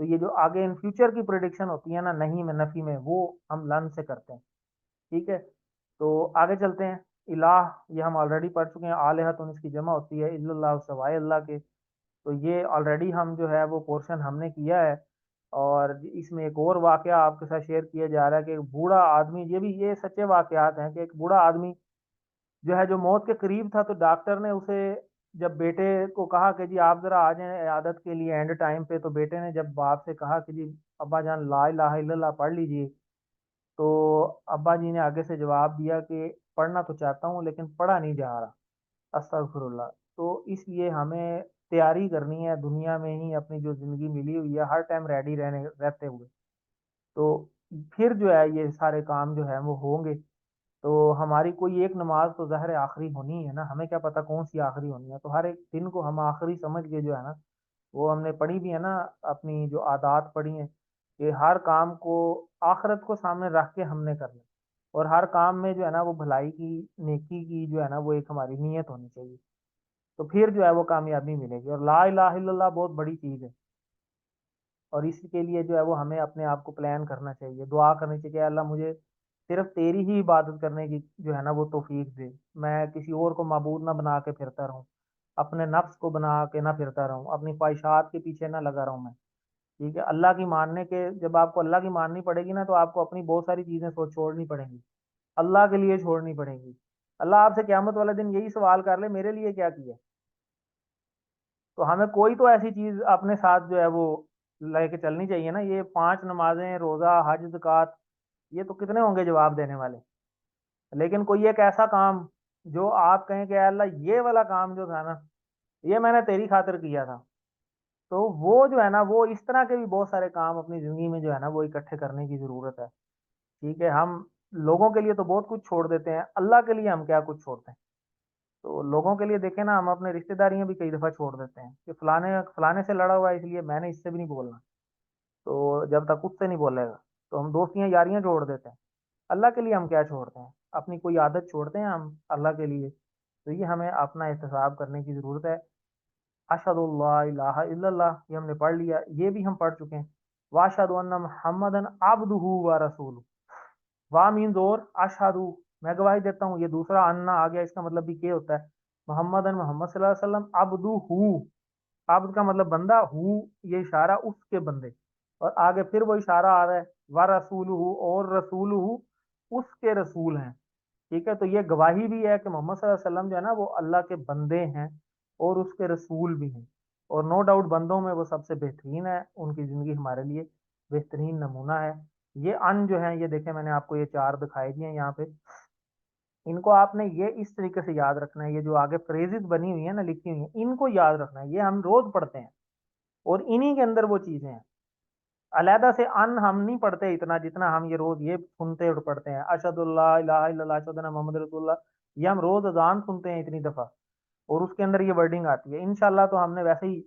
तो ये जो आगे इन फ्यूचर की प्रिडिक्शन होती है ना, नहीं में नफी में, वो हम लन से करते हैं। ठीक है, तो आगे चलते हैं। इलाह ये हम ऑलरेडी पढ़ चुके हैं, आलिहा तो इसकी जमा होती है इल्लल्लाह सवाए अल्लाह के। तो ये ऑलरेडी हम जो है वो पोर्शन हमने किया है। और इसमें एक और वाकया आपके साथ शेयर किया जा रहा है कि एक बूढ़ा आदमी, ये भी ये सच्चे वाकयात हैं, कि एक बूढ़ा आदमी जो है जो मौत के करीब था, तो डॉक्टर ने उसे जब बेटे को कहा कि जी आप जरा आ जाएं इयादत के लिए एंड टाइम पे, तो बेटे ने जब बाप से कहा कि जी अब्बा जान ला इलाहा इल्लल्लाह पढ़ लीजिए, तो अब्बा जी ने आगे से जवाब दिया कि पढ़ना तो चाहता हूँ लेकिन पढ़ा नहीं जा रहा। अस्तगफिरुल्लाह। तो इसलिए हमें तैयारी करनी है दुनिया में ही, अपनी जो जिंदगी मिली हुई है हर टाइम रेडी रहने रहते हुए। तो फिर जो है ये सारे काम जो है वो होंगे। तो हमारी कोई एक नमाज तो ज़ाहिर है आखिरी होनी है ना, हमें क्या पता कौन सी आखिरी होनी है। तो हर एक दिन को हम आखिरी समझ के जो है ना, वो हमने पढ़ी भी है ना, अपनी जो आदात पढ़ी है, कि हर काम को आखिरत को सामने रख के हमने करना। और हर काम में जो है ना वो भलाई की, नेकी की जो है ना वो एक हमारी नीयत होनी चाहिए। तो फिर जो है वो कामयाबी मिलेगी। और ला इलाहा इल्लल्लाह बहुत बड़ी चीज़ है, और इसके लिए जो है वो हमें अपने आप को प्लान करना चाहिए, दुआ करनी चाहिए कि अल्लाह मुझे सिर्फ तेरी ही इबादत करने की जो है ना वो तौफीक दे। मैं किसी और को माबूद ना बना के फिरता रहूं, अपने नफ्स को बना के ना फिरता रहूं, अपनी ख्वाहिशात के पीछे ना लगा रहूं मैं। ठीक है, अल्लाह की मानने के, जब आपको अल्लाह की माननी पड़ेगी ना, तो आपको अपनी बहुत सारी चीजें सोच छोड़नी पड़ेंगी, अल्लाह के लिए छोड़नी पड़ेंगी। अल्लाह आपसे क़यामत वाले दिन यही सवाल कर ले, मेरे लिए क्या किया। तो हमें कोई तो ऐसी चीज अपने साथ जो है वो लेके चलनी चाहिए ना। ये पांच नमाजें, रोजा, हज, ज़कात, ये तो कितने होंगे जवाब देने वाले। लेकिन कोई एक ऐसा काम जो आप कहें कि अल्लाह ये वाला काम जो था ना, ये मैंने तेरी खातिर किया था, तो वो जो है ना, वो इस तरह के भी बहुत सारे काम अपनी जिंदगी में जो है ना वो इकट्ठे करने की जरूरत है। ठीक है, हम लोगों के लिए तो बहुत कुछ छोड़ देते हैं, अल्लाह के लिए हम क्या कुछ छोड़ते हैं। तो लोगों के लिए देखें ना, हम अपने रिश्तेदारियां भी कई दफा छोड़ देते हैं कि फलाने फलाने से लड़ा हुआ है इसलिए मैंने इससे भी नहीं बोलना, तो जब तक उससे नहीं बोलेगा, तो हम दोस्तियां यारियां छोड़ देते हैं। अल्लाह के लिए हम क्या छोड़ते हैं? अपनी कोई आदत छोड़ते हैं हम अल्लाह के लिए? तो ये हमें अपना एहतसाब करने की जरूरत है। अशहदु अल्ला इलाहा इल्लल्लाह ये हमने पढ़ लिया, ये भी हम पढ़ चुके हैं। वाशहदु अन्ना मुहम्मदन अब्दुहु व रसूलुहु। वाह मीन्स और, अशहदु मैं गवाही देता हूँ, ये दूसरा अन्ना आ गया, इसका मतलब भी क्या होता है? मोहम्मदन मोहम्मद सल्लल्लाहु अलैहि वसल्लम, अब्दुहु, अब्द का मतलब बंदा, हु ये इशारा उसके बंदे, और आगे फिर वो इशारा आ रहा है व रसूलुहु, और रसूलुहु उसके रसूल हैं। ठीक है, तो ये गवाही भी है कि मोहम्मद सल्लल्लाहु अलैहि वसल्लम जो है ना वो अल्लाह के बंदे हैं और उसके रसूल भी हैं। और नो डाउट बंदों में वो सबसे बेहतरीन है, उनकी ज़िंदगी हमारे लिए बेहतरीन नमूना है। ये अन जो है, ये देखें मैंने आपको ये चार दिखाई दिए हैं यहाँ पे। इनको आपने ये इस तरीके से याद रखना है, ये जो आगे फ्रेजेस बनी हुई है ना, लिखी हुई है, इनको याद रखना है। ये हम रोज पढ़ते हैं और इन्हीं के अंदर वो चीजें हैं। अलहदा से अन हम नहीं पढ़ते इतना जितना हम ये रोज ये सुनते और पढ़ते हैं, अशहदुल्ला इलाहा इल्लल्लाह अशहदु अन्ना मोहम्मद रसूलुल्लाह। ये हम रोज अजान सुनते हैं इतनी दफा, और उसके अंदर ये वर्डिंग आती है। इंशाल्लाह तो हमने वैसे ही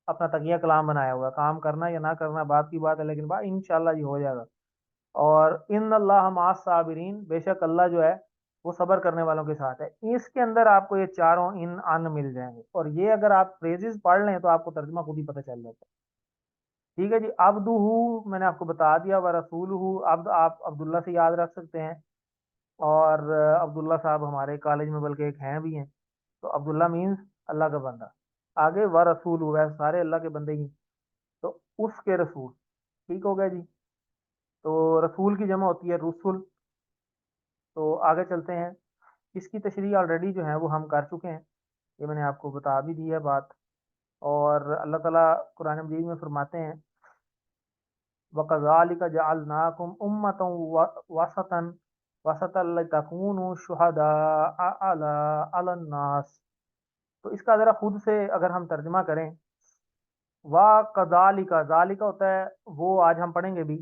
अपना तकिया कलाम बनाया हुआ है, काम करना या ना करना बात की बात है, लेकिन बात इंशाल्लाह ये हो जाएगा। और इन अल्लाह मास साबिरीन, बेशक अल्लाह जो है वो सबर करने वालों के साथ है। इसके अंदर आपको ये चारों इन अन मिल जाएंगे, और ये अगर आप फ्रेजेस पढ़ लें तो आपको तर्जुमा खुद ही पता चल जाता है। ठीक है जी। अब्दुहू मैंने आपको बता दिया, व रसूलहू अब्द आप अब्दुल्ला से याद रख सकते हैं। और अब्दुल्ला साहब हमारे कॉलेज में बल्कि एक हैं भी हैं, तो अब्दुल्ला मीन्स अल्लाह का बंदा। आगे व रसूल हुआ है, सारे अल्लाह के बंदे ही, तो उसके रसूल। ठीक हो गया जी। तो रसूल की जमा होती है रुसुल। तो आगे चलते हैं। इसकी तशरीह ऑलरेडी जो है वो हम कर चुके हैं, ये मैंने आपको बता भी दी है बात। और अल्लाह ताला कुरान मजीद में फरमाते हैं, वकज़ालिका जअलनाकुम उम्मतन वसतन वसतन लितकूनु शुहदाअ अलन नास। तो इसका ज़रा खुद से अगर हम तर्जमा करें, वा कज़ालिका, ज़ालिका होता है वो, आज हम पढ़ेंगे भी।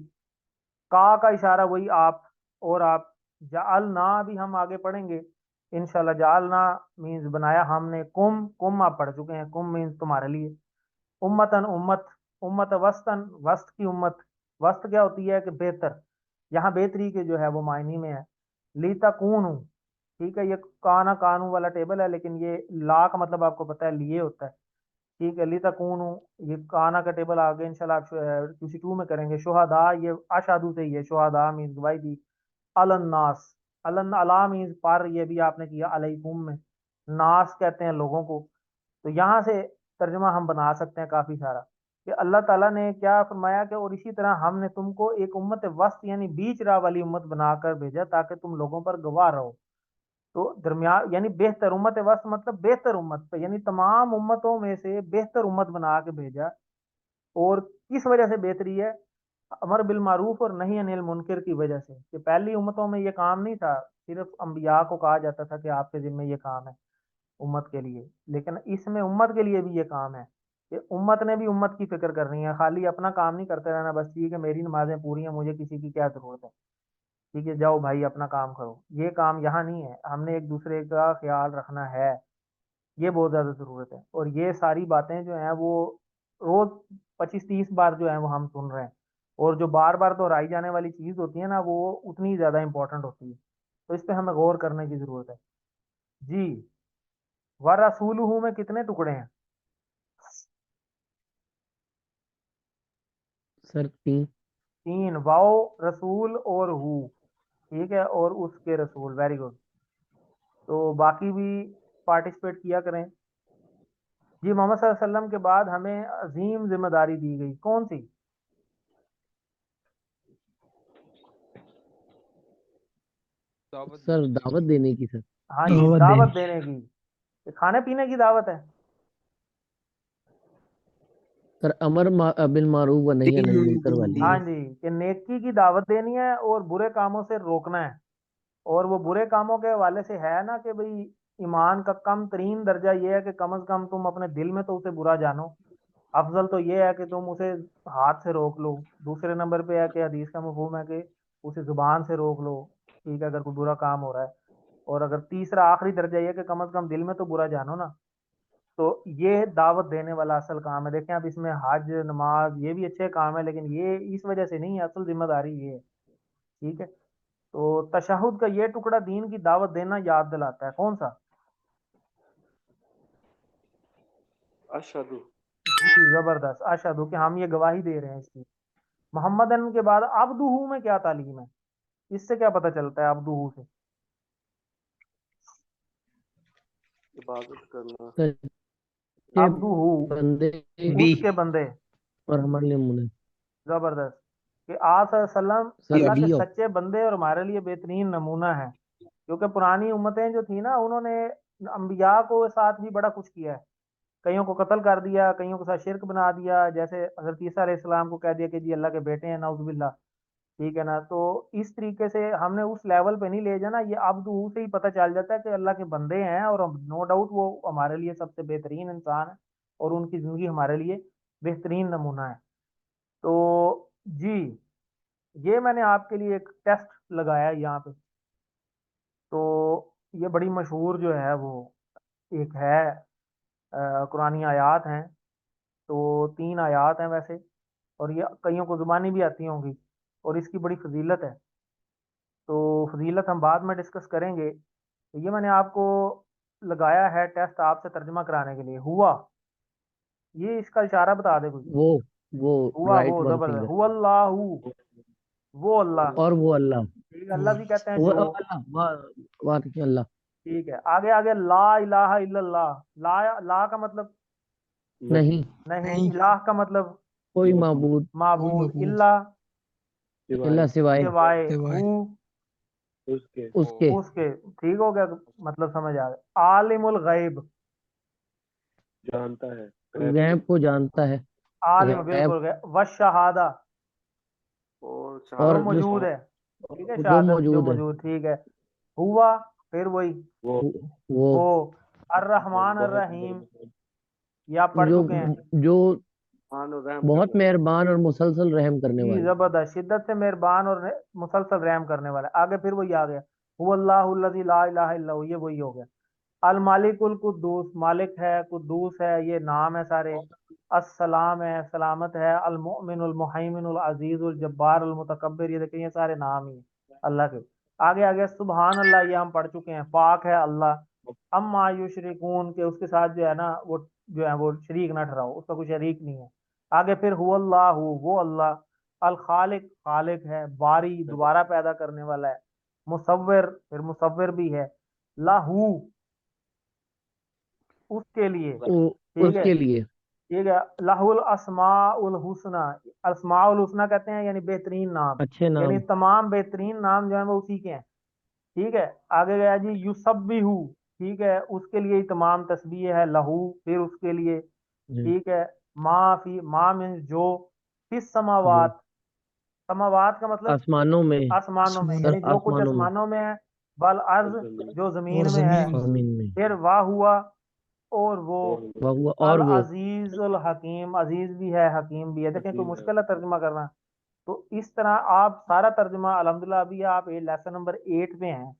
का इशारा वही आप और आप। जालना भी हम आगे पढ़ेंगे इंशाल्लाह। जालना मीन्स बनाया हमने। कुम, कुम आप पढ़ चुके हैं, कुम मीन्स तुम्हारे लिए। उम्मतन उम्मत, उम्मत वस्तन वस्त की उम्मत। वस्त क्या होती है कि बेहतर, यहाँ बेहतरी के जो है वो मायने में है। लीता कून, ठीक है, ये काना कानू वाला टेबल है, लेकिन ये ला का मतलब आपको पता है लिए होता है। ठीक है, लीता कून, ये काना का टेबल आगे इंशाल्लाह आप किसी टू में करेंगे। शुहदा, ये अशादू से ही है, शुहदा मीन्स गवाही दी। अलन्नास, अलन अला मीन्स पर, ये भी आपने किया अलैकुम में। नास कहते हैं लोगों को। तो यहाँ से तर्जमा हम बना सकते हैं काफी सारा, कि अल्लाह ताला ने क्या फरमाया कि और इसी तरह हमने तुमको एक उम्मत वस्त यानी बीच राह वाली उम्मत बनाकर भेजा ताकि तुम लोगों पर गवाह रहो। तो दरमियान यानी बेहतर उम्मत वस्त मतलब बेहतर उम्मत पे, यानी तमाम उम्मतों में से बेहतर उम्मत बना के भेजा। और किस वजह से बेहतरी है? अमर बिल मारूफ और नहीं अनिल मुनकर की वजह से। कि पहली उम्मतों में ये काम नहीं था, सिर्फ अंबिया को कहा जाता था कि आपके जिम्मे ये काम है उम्मत के लिए, लेकिन इसमें उम्मत के लिए भी ये काम है कि उम्मत ने भी उम्मत की फिक्र करनी है, खाली अपना काम नहीं करते रहना बस ठीक है मेरी नमाजें पूरी हैं मुझे किसी की क्या जरूरत है, ठीक है जाओ भाई अपना काम करो। ये काम यहाँ नहीं है, हमने एक दूसरे का ख्याल रखना है, ये बहुत ज्यादा जरूरत है। और ये सारी बातें जो हैं वो रोज 25-30 बार जो है वो हम सुन रहे हैं, और जो बार बार दोहराई जाने वाली चीज होती है ना वो उतनी ज्यादा इंपॉर्टेंट होती है। तो इस पे हमें गौर करने की जरूरत है जी। व रसूलहू में कितने टुकड़े हैं? सर 3। तीन, वाओ रसूल और हु, ठीक है, और उसके रसूल, वेरी गुड। तो बाकी भी पार्टिसिपेट किया करें जी। मोहम्मद सल्लल्लाहु अलैहि वसल्लम के बाद हमें अजीम जिम्मेदारी दी गई, कौन सी? दावत सर देने की। दावत देने की सर। हाँ जी, दावत दावत देने देने की। खाने पीने की दावत है? सर बिल मारूफ व नही अनिल मुनकर वाली। हाँ जी, कि नेकी की दावत देनी है और बुरे कामों से रोकना है। और वो बुरे कामों के हवाले से है ना कि भाई ईमान का कम तरीन दर्जा ये है कि कम से कम तुम अपने दिल में तो उसे बुरा जानो। अफजल तो ये है कि तुम उसे हाथ से रोक लो। दूसरे नंबर पे है कि हदीस का मफहूम है कि उसे जुबान से रोक लो, ठीक है, अगर कोई बुरा काम हो रहा है। और अगर तीसरा आखिरी दर्जा ये है कि कम से कम दिल में तो बुरा जानो ना। तो ये दावत देने वाला असल काम है। देखें अब इसमें हज नमाज ये भी अच्छे काम है, लेकिन ये इस वजह से नहीं है, असल जिम्मेदारी ये है। ठीक है। तो तशहुद का ये टुकड़ा दीन की दावत देना याद दिलाता है, कौन सा? अशहदु। जी जबरदस्त, अशहदु कि हम ये गवाही दे रहे हैं इसकी। मोहम्मदन के बाद अब्दुहू में क्या तालीम है? इससे क्या पता चलता है अब्दुहू से? इबादत करना। सर के अब्दुहू, बंदे भी उसके बंदे। और हमारे लिए मुने। जबरदस्त कि आप सल्लम सर अल्लाह के भी हो। सच्चे बंदे और हमारे लिए बेहतरीन नमूना है। क्योंकि पुरानी उम्मतें जो थी ना उन्होंने अंबिया को साथ भी बड़ा कुछ किया है। कईयों को कत्ल कर दिया, कईयों के साथ शिरक बना दिया, जैसे हजरत ईसा अलैहिस्सलाम को कह दिया कि जी अल्लाह के बेटे हैं, नाउजुबिल्लाह। ठीक है ना। तो इस तरीके से हमने उस लेवल पे नहीं ले जाना, ये अब्दू से ही पता चल जाता है कि अल्लाह के बंदे हैं, और नो डाउट वो हमारे लिए सबसे बेहतरीन इंसान है और उनकी जिंदगी हमारे लिए बेहतरीन नमूना है। तो जी, ये मैंने आपके लिए एक टेस्ट लगाया है यहाँ पे। तो ये बड़ी मशहूर जो है वो एक है, कुरानी आयात हैं। तो 3 आयात हैं वैसे, और ये कईयों को जुबानी भी आती होंगी, और इसकी बड़ी फजीलत है। तो फजीलत हम बाद में डिस्कस करेंगे। तो ये मैंने आपको लगाया है टेस्ट आपसे तर्जुमा कराने के लिए। हुआ, ये इसका इशारा बता दे कोई। वो वो हुआ, वो राइट वन जबरदस्त। फिंगर। हुआ अल्लाहू, वो अल्लाह। और वो अल्लाह। ठीक है, अल्लाह भी कहते हैं वो जो। अल्लाह वाह वाह अल्लाह। ठीक है, आगे आगे ला इलाहा इल्लल्लाह। ला का मतलब नहीं, नहीं, नहीं, इलाह का मतलब कोई माबूद कोई माबूद, मबूद इल्ला इल्ला सिवाय सिवाय, सिवाय हु उसके उसके उसके। ठीक हो गया, मतलब समझ आ गया। आलिमुल गैब, जानता है, गैब को जानता है। आलिम गैब बिल्कुल गैब। वशहादा, और जो और जो मौजूद है। ठीक है, जो शहादत जो मौजूद है मौजूद। ठीक है। हुआ, फिर वही वो वो वो। अर्रहमान अर्रहीम, ये आप पढ़ जो चुके हैं। जो मान और रहम बहुत करने वाला। मेहरबान और मुसलसल रहम करने जी वाला जबरदस्त, शिद्दत से मेहरबान और मुसलसल रहम करने वाला है। आगे फिर वही आ गया, हुवल्लाहुल्लज़ी ला इलाहा इल्ला हु, ये वही हो गया। अल मालिकुल कुद्दूस, मालिक है, कुद्दूस है, ये नाम है सारे। अस्सलाम है, सलामत है। अल मुमिनुल मुहैमिनुल अजीजुल जब्बारुल मुतकब्बिर, ये देखिए ये सारे नाम ही हैं अल्लाह के। आगे आगे सुबहान अल्लाह, ये हम पढ़ चुके हैं। पाक है अल्लाह। अम्मा युशरिकून, के उसके साथ जो है ना वो, जो है वो शरीक ना ठहराओ, उसका कोई शरीक नहीं है। आगे फिर हुवल्लाहु, वो अल्लाह। अल खालिक, खालिक है। बारी, दोबारा पैदा करने वाला है। मुसव्विर, फिर मुसव्विर भी है। लाहू, उसके लिए। ठीक है, उसके लिए। ठीक है। लाहुल अस्माउल हुसना, अस्माउल हुसना कहते हैं यानी बेहतरीन नाम। अच्छे यानी नाम। तमाम बेहतरीन नाम जो है वो उसी के हैं। ठीक है। आगे गया जी, युसब्बिहु, ठीक है, उसके लिए ही तमाम तस्बीह है। लहू, फिर उसके लिए। जी ठीक है। माँ मीन्स जो। फिस जो समावात, समावात का मतलब आसमानों में। आसमानों में, आसमानों सर यानी जो कुछ आसमानों में आसमानों में है। बल अर्ज, जमीन जो और जमीन में है। जमीन जमीन में। फिर वाह हुआ, और वो। और वह हुआ अल और वो अजीज उल हकीम, अजीज भी है, हकीम भी है। देखें कोई हकीम है। मुश्किल है तर्जुमा करना। तो इस तरह आप सारा तर्जुमा अल्हम्दुलिल्लाह, अभी आप ये लेसन नंबर 8 पे हैं।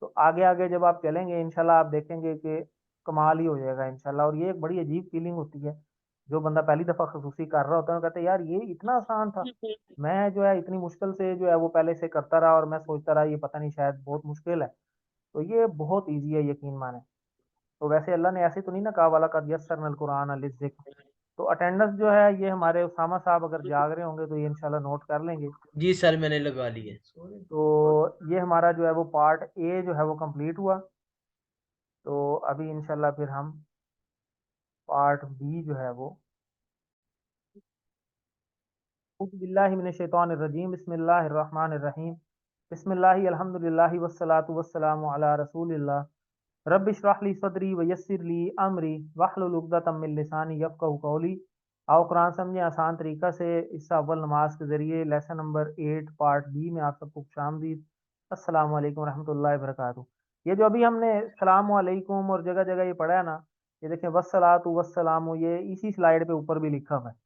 तो आगे आगे जब आप चलेंगे इंशाल्लाह, आप देखेंगे कि कमाल ही हो जाएगा इंशाल्लाह। और ये एक बड़ी अजीब फीलिंग होती है, जो बंदा पहली दफा खसूसी कर रहा होता है, वो कहते हैं यार ये इतना आसान था। मैं जो है इतनी मुश्किल से जो है वो पहले से करता रहा, और मैं सोचता रहा ये पता नहीं शायद बहुत मुश्किल है। तो ये बहुत ईजी है, यकीन माने। तो वैसे अल्लाह ने ऐसे तो नहीं ना कहा, वाला कद यस्सरनल कुरान लिज़िक्र। तो अटेंडेंस जो है ये हमारे उसामा साहब अगर जाग रहे होंगे तो ये इंशाल्लाह नोट कर लेंगे। जी सर मैंने लगा ली है। तो ये हमारा जो है वो पार्ट ए जो है वो कंप्लीट हुआ। तो अभी इंशाल्लाह फिर हम पार्ट बी जो है वो। बिस्मिल्लाहि मिनश शैतानिर रजीम, बिस्मिल्लाहिर रहमानिर रहीम। बिस्मिल्लाहि अल्हम्दुलिल्लाहि वस्सलातु वस्सलामु अला रसूलिल्लाह। रब्बि इश्रह ली सदरी व यस्सिर ली अमरी वहलुल उक़दतम मिन लिसानी यफ़क़हू क़ौली। आओ कुरान समझे आसान तरीका से। इस अव्वल नमाज के ज़रिए लेसन नंबर 8 पार्ट बी में आप सबको खुशामदीद। अस्सलामु अलैकुम रहमतुल्लाहि व बरकातुहू। ये जो अभी हमने सलाम अलैकुम और जगह जगह ये पढ़ा है ना, ये देखें वस्सलातु वस्सलामु, ये इसी स्लाइड पे ऊपर भी लिखा हुआ है।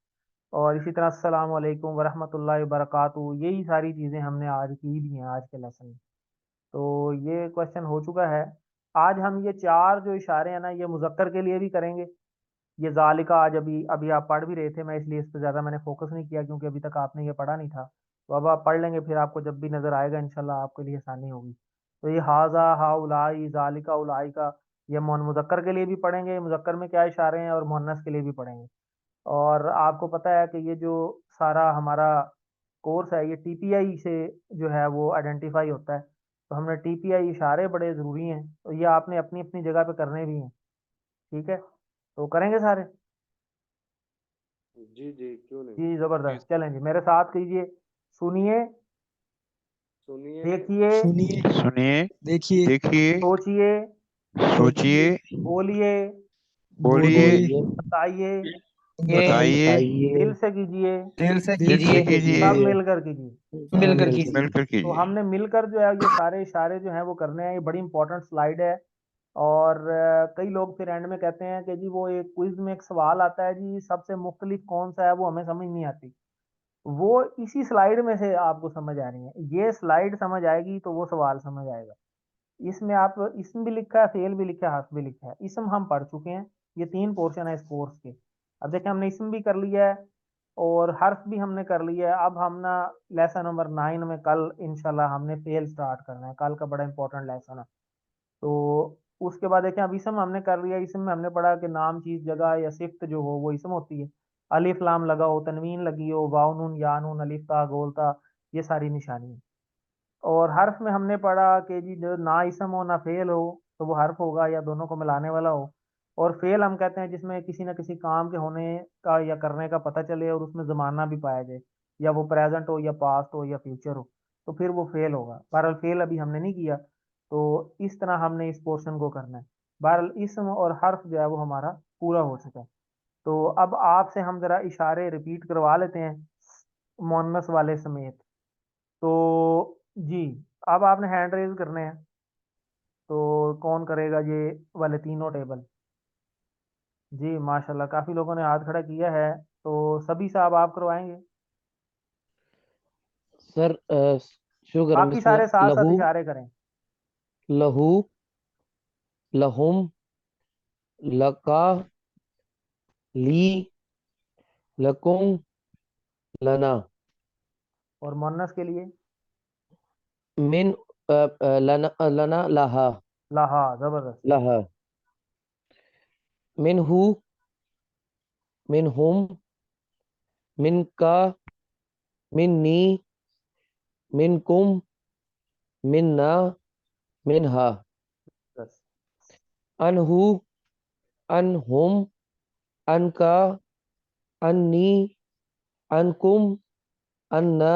और इसी तरह अस्सलामु अलैकुम वरहमतुल्लाहि वबरकातुहू, यही सारी चीज़ें हमने आज की भी हैं आज के लेसन में। तो ये क्वेश्चन हो चुका है। आज हम ये 4 जो इशारे हैं ना, ये मुज़क्कर के लिए भी करेंगे। ये ज़ालिका आज अभी अभी आप पढ़ भी रहे थे, मैं इसलिए इस पर ज़्यादा मैंने फोकस नहीं किया, क्योंकि अभी तक आपने ये पढ़ा नहीं था। तो अब आप पढ़ लेंगे, फिर आपको जब भी नज़र आएगा इंशाल्लाह आपके लिए आसानी होगी। तो ये हाजा हाउलाई ज़ालिका उलाई का, ये मुज़क्कर के लिए भी पढ़ेंगे, मुज़क्कर में क्या इशारे हैं, और मुअन्नस के लिए भी पढ़ेंगे। और आपको पता है कि ये जो सारा हमारा कोर्स है ये टीपीआई से जो है वो आइडेंटिफाई होता है। तो हमने टीपीआई इशारे बड़े ज़रूरी हैं, तो ये आपने अपनी अपनी जगह पे करने भी हैं। ठीक है, तो करेंगे सारे। जी जी, क्यों नहीं। जी जी ज़बरदस्त, चलें जी मेरे साथ कीजिए। सुनिए, सुनिए, देखिए, सुनिए, सुनिए, देखिए, देखिए, सोचिए, सोचिए, बोलिए, बोलिए, बोलिए, बताइए, बताइए। बताइए। दिल से कीजिए, दिल से दिल से कीजिए, कीजिए, सब मिलकर कीजिए। मिलकर मिलकर कीजिए। मिलकर तो कीजिए। हमने मिलकर जो है ये सारे इशारे जो हैं वो करने हैं। ये बड़ी इंपॉर्टेंट स्लाइड है। और कई लोग फिर एंड में कहते हैं कि जी वो एक क्विज में एक सवाल आता है जी सबसे मुख्तलिफ कौन सा है, वो हमें समझ नहीं आती। वो इसी स्लाइड में से आपको समझ आनी है। ये स्लाइड समझ आएगी तो वो सवाल समझ आएगा। इसमें आप इसम भी लिखा है, फेल भी लिखा है, हर्फ भी लिखा है। इसम हम पढ़ चुके हैं, ये 3 पोर्शन है इस कोर्स के। अब देखिए हमने इसम भी कर लिया है और हर्फ भी हमने कर लिया है। अब हम ना लेसन नंबर 9 में कल इंशाल्लाह हमने फेल स्टार्ट करना है। कल का बड़ा इंपॉर्टेंट लेसन है। तो उसके बाद देखें अब इसम हमने कर लिया। इसम में हमने पढ़ा कि नाम, चीज, जगह या सिफ्त जो हो वो इसम होती है। अलिफ लाम लगा हो, तनवीन लगी हो, वाव नून या नून, अलिफ ता गोलता, ये सारी निशानी है। और हर्फ में हमने पढ़ा कि जी जो ना इसम हो ना फेल हो तो वो हर्फ होगा या दोनों को मिलाने वाला हो। और फेल हम कहते हैं जिसमें किसी न किसी काम के होने का या करने का पता चले और उसमें जमाना भी पाया जाए, या वो प्रेजेंट हो या पास्ट हो या फ्यूचर हो, तो फिर वो फेल होगा। बहरहाल फेल अभी हमने नहीं किया। तो इस तरह हमने इस पोर्शन को करना है। बहरहाल इसम और हर्फ जो है वो हमारा पूरा हो चुका है। तो अब आपसे हम जरा इशारे रिपीट करवा लेते हैं मोनस वाले समेत। तो जी अब आपने हैंड रेज करने हैं। तो कौन करेगा ये वाले तीनों टेबल? जी माशाल्लाह काफी लोगों ने हाथ खड़ा किया है। तो सभी साहब आप करवाएंगे? सर शुरू करें, बाकी सारे बिस्मिल्लाह। साथ साथ लहू, इशारे करें। लहू, लहुम, लका, ली, लकुम, लना। और मोनस के लिए? मिन लना, लना, लहा, लाहा, जबरदस्त। लहा। मिनहू, मिनहुम, मिनका, मिन्नी, मिनकुम, मिन्ना, मिनहा। बस। अनहु, अनहुम, अनका, अन्नी, अनकुम, अन्ना,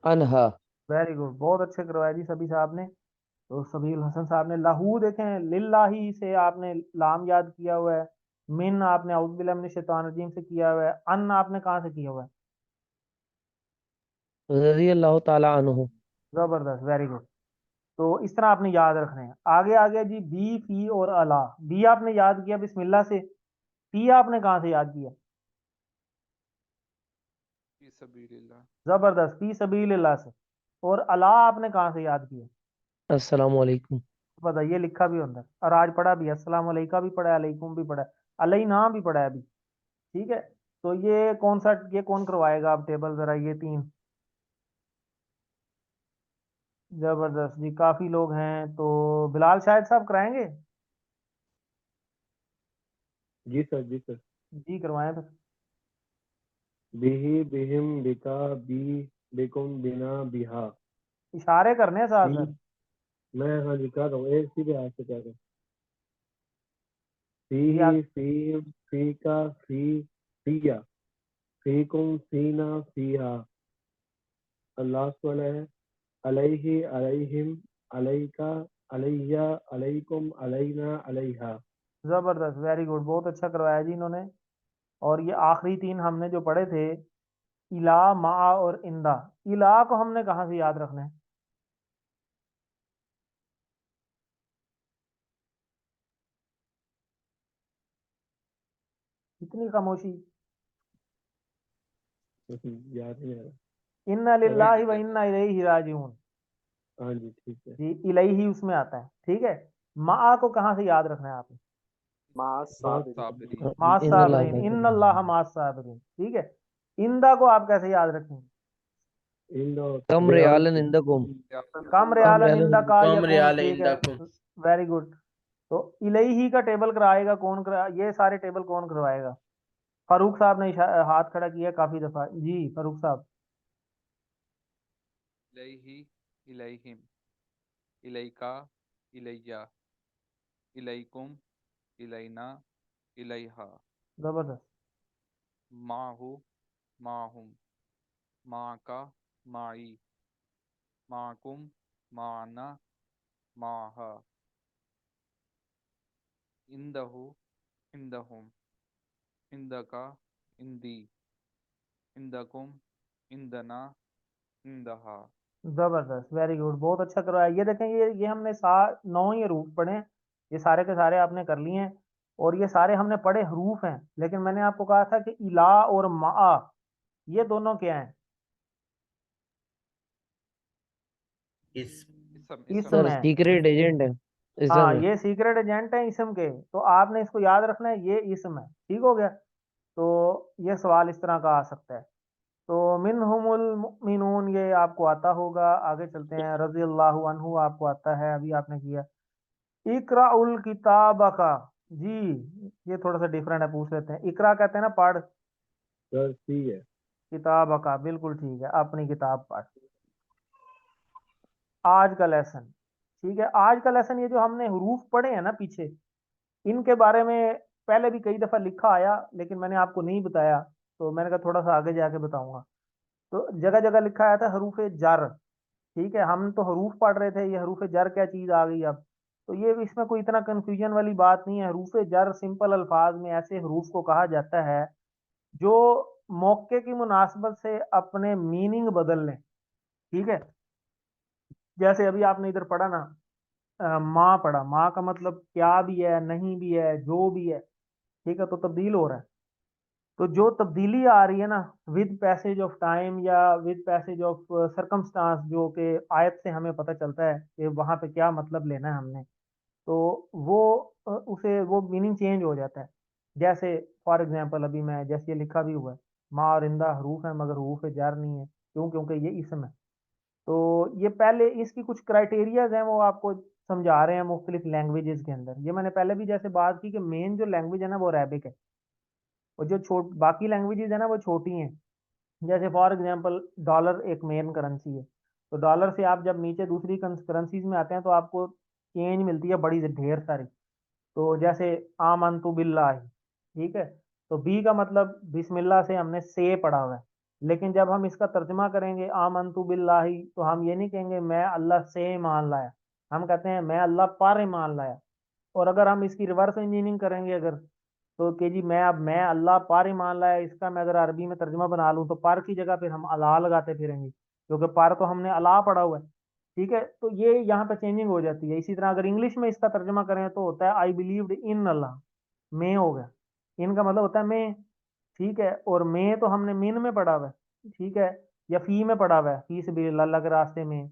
अनहा। वेरी गुड, बहुत अच्छे करवाया जी सभी साहब ने। तो सबील हसन साहब ने लहू देखें लिल्लाही से आपने लाम याद किया हुआ है। मिन आपने औज़ बिल्लाहि मिनश शैतानिर रजीम से किया हुआ है। अन आपने कहाँ से किया हुआ है? रज़ी अल्लाह ताला अन्हु। जबरदस्त, वेरी गुड। तो इस तरह आपने याद रखने हैं। आगे आगे जी बी, फी और अला। बी आपने याद किया बिस्मिल्लाह से। फी आपने कहाँ से याद किया? फी सबीलिल्लाह। जबरदस्त, फी सबीलिल्लाह से। और अला आपने कहाँ से याद किया? अस्सलामु अलैकुम। पता ये लिखा भी अंदर और आज पढ़ा भी है। अस्सलाम अलैका भी पढ़ा है, अलैकुम भी पढ़ा है, अलैना भी पढ़ा है अभी। ठीक है। तो ये कौन सा, ये कौन करवाएगा आप टेबल जरा ये तीन? जबरदस्त जी, काफी लोग हैं। तो बिलाल शाहिद साहब कराएंगे? जी सर, जी सर। जी करवाएं फिर। बिही, बिहिम, बिका, बी, बिकुम, बिना, बिहा। इशारे करने हैं साथ बी। साथ। मैं हाँ जी कर रहा हूँ, एक सीधे हाथ से कह रहा हूँ। जी फीही, फी, फीका, फी, फिया, फीकुम, फीना, फीहा। और लास्ट वाला है अलैहि, अलैहिम, अलैका, अलैया, अलैकुम, अलैना, अलैहा। जबरदस्त, वेरी गुड, बहुत अच्छा करवाया जी इन्होंने। और ये आखिरी तीन हमने जो पढ़े थे, इला, मा और इंदा। इला को हमने कहाँ से याद रखना है? इतनी खामोशी। याद नहीं आ रहा। इन्ना चलो। लिल्लाहि व इन्ना इलैहि राजिऊन। हाँ जी, ठीक है। जी इलैहि उसमें आता है। ठीक है। मा को कहाँ से याद रखना है आपने? मास साबिरीन। साबिरीन। मास इन साबरीन, अल्लाह इन्नल्लाह मास साबरीन। ठीक है। इंदा को आप कैसे याद रखेंगे? इन दो कम रियाल रियालन से। इंदकुम। या कम कम रियालन रियालन इंदा का कम यकून, रियाल ठीक है। इंदकुम। Very good. तो इलैहि का टेबल कराएगा कौन? करा ये सारे टेबल कौन करवाएगा? फारूक साहब ने हाथ खड़ा किया काफी दफा। जी फारूक साहब। इलैहि, इलैहिम, इलैका, इलैया, इलैकुम, इलैना, इलैहा। जबरदस्त। माहु, माहुम, माका, माई, माकुम, माना, माहा। इंदहु, इंदहुम, इंदका, इंदी, इंदकुम, इंदना, इंदहा। जबरदस्त, वेरी गुड, बहुत अच्छा करवाया। ये देखें, ये हमने 9 ही हरूफ पढ़े हैं, ये सारे के सारे आपने कर लिए हैं। और ये सारे हमने पढ़े हरूफ हैं, लेकिन मैंने आपको कहा था कि इला और मा, ये दोनों क्या हैं? इस इसम सर है। सीक्रेट एजेंट है हाँ, इसम है। ये सीक्रेट एजेंट है इसम के, तो आपने इसको याद रखना है, ये इसम है। ठीक हो गया। तो ये सवाल इस तरह का आ सकता है। तो मिनहुमुल मुमिनून ये आपको आता होगा। आगे चलते हैं। रजी अल्लाहु अन्हु आपको आता है, अभी आपने किया। इकराउल किताब का, जी ये थोड़ा सा डिफरेंट है, पूछ लेते हैं। इकरा कहते हैं ना पढ़, सर ठीक है। किताब का बिल्कुल ठीक है, अपनी किताब पढ़। आज का लेसन, ठीक है, आज का लेसन ये जो हमने हरूफ पढ़े हैं ना पीछे, इनके बारे में पहले भी कई दफा लिखा आया, लेकिन मैंने आपको नहीं बताया, तो मैंने कहा थोड़ा सा आगे जाके बताऊंगा। तो जगह जगह लिखा आया था हरूफ जर। ठीक है, हम तो हरूफ पढ़ रहे थे, ये हरूफ जर क्या चीज आ गई अब। तो ये इसमें कोई इतना कंफ्यूजन वाली बात नहीं है। हरूफ जर सिंपल अल्फाज में ऐसे हरूफ को कहा जाता है जो मौके की मुनासबत से अपने मीनिंग बदल लें। ठीक है, जैसे अभी आपने इधर पढ़ा ना, माँ पढ़ा, माँ का मतलब क्या भी है, नहीं भी है, जो भी है। ठीक है, तो तब्दील हो रहा है। तो जो तब्दीली आ रही है ना, विद पैसेज ऑफ टाइम या विद पैसेज ऑफ सरकमस्टांस, जो कि आयत से हमें पता चलता है कि वहां पे क्या मतलब लेना है हमने, तो वो उसे वो मीनिंग चेंज हो जाता है। जैसे फॉर एग्जांपल अभी मैं, जैसे ये लिखा भी हुआ है, माँ और इंदा हरूफ है मगर हरूफ जार नहीं है, क्यों? क्योंकि ये इसम है। तो ये पहले इसकी कुछ क्राइटेरियाज हैं, वो आपको समझा रहे हैं मुख्तलिफ लैंग्वेजेस के अंदर। ये मैंने पहले भी जैसे बात की कि मेन जो लैंग्वेज है ना वो अरेबिक है, और जो बाकी लैंग्वेजेस है ना वो छोटी हैं। जैसे फॉर एग्जांपल डॉलर एक मेन करेंसी है, तो डॉलर से आप जब नीचे दूसरी करेंसीज में आते हैं तो आपको चेंज मिलती है बड़ी ढेर सारी। तो जैसे आमनतु बिल्लाह, ठीक है, तो बी का मतलब बिस्मिल्लाह से हमने से पढ़ा हुआ है। लेकिन जब हम इसका तर्जमा करेंगे आमनतु बिल्लाही, तो हम ये नहीं कहेंगे मैं अल्लाह से मान लाया, हम कहते हैं मैं अल्लाह पर ईमान लाया। और अगर हम इसकी रिवर्स इंजीनियरिंग करेंगे अगर, तो कि जी मैं अल्लाह पर ईमान लाया, इसका मैं अगर अरबी में तर्जुमा बना लूँ, तो पर की जगह फिर हम अला लगाते फिरेंगे, क्योंकि पर तो हमने अला पढ़ा हुआ है। ठीक है, तो ये यहाँ पे चेंजिंग हो जाती है। इसी तरह अगर इंग्लिश में इसका तर्जुमा करें तो होता है आई बिलीव्ड इन अल्लाह, मैं हो गया, इनका मतलब होता है मैं। ठीक है, और मैं तो हमने मिन में पढ़ा हुआ है। ठीक है, या फी में पढ़ा हुआ है, फी से अल्लाह के रास्ते में।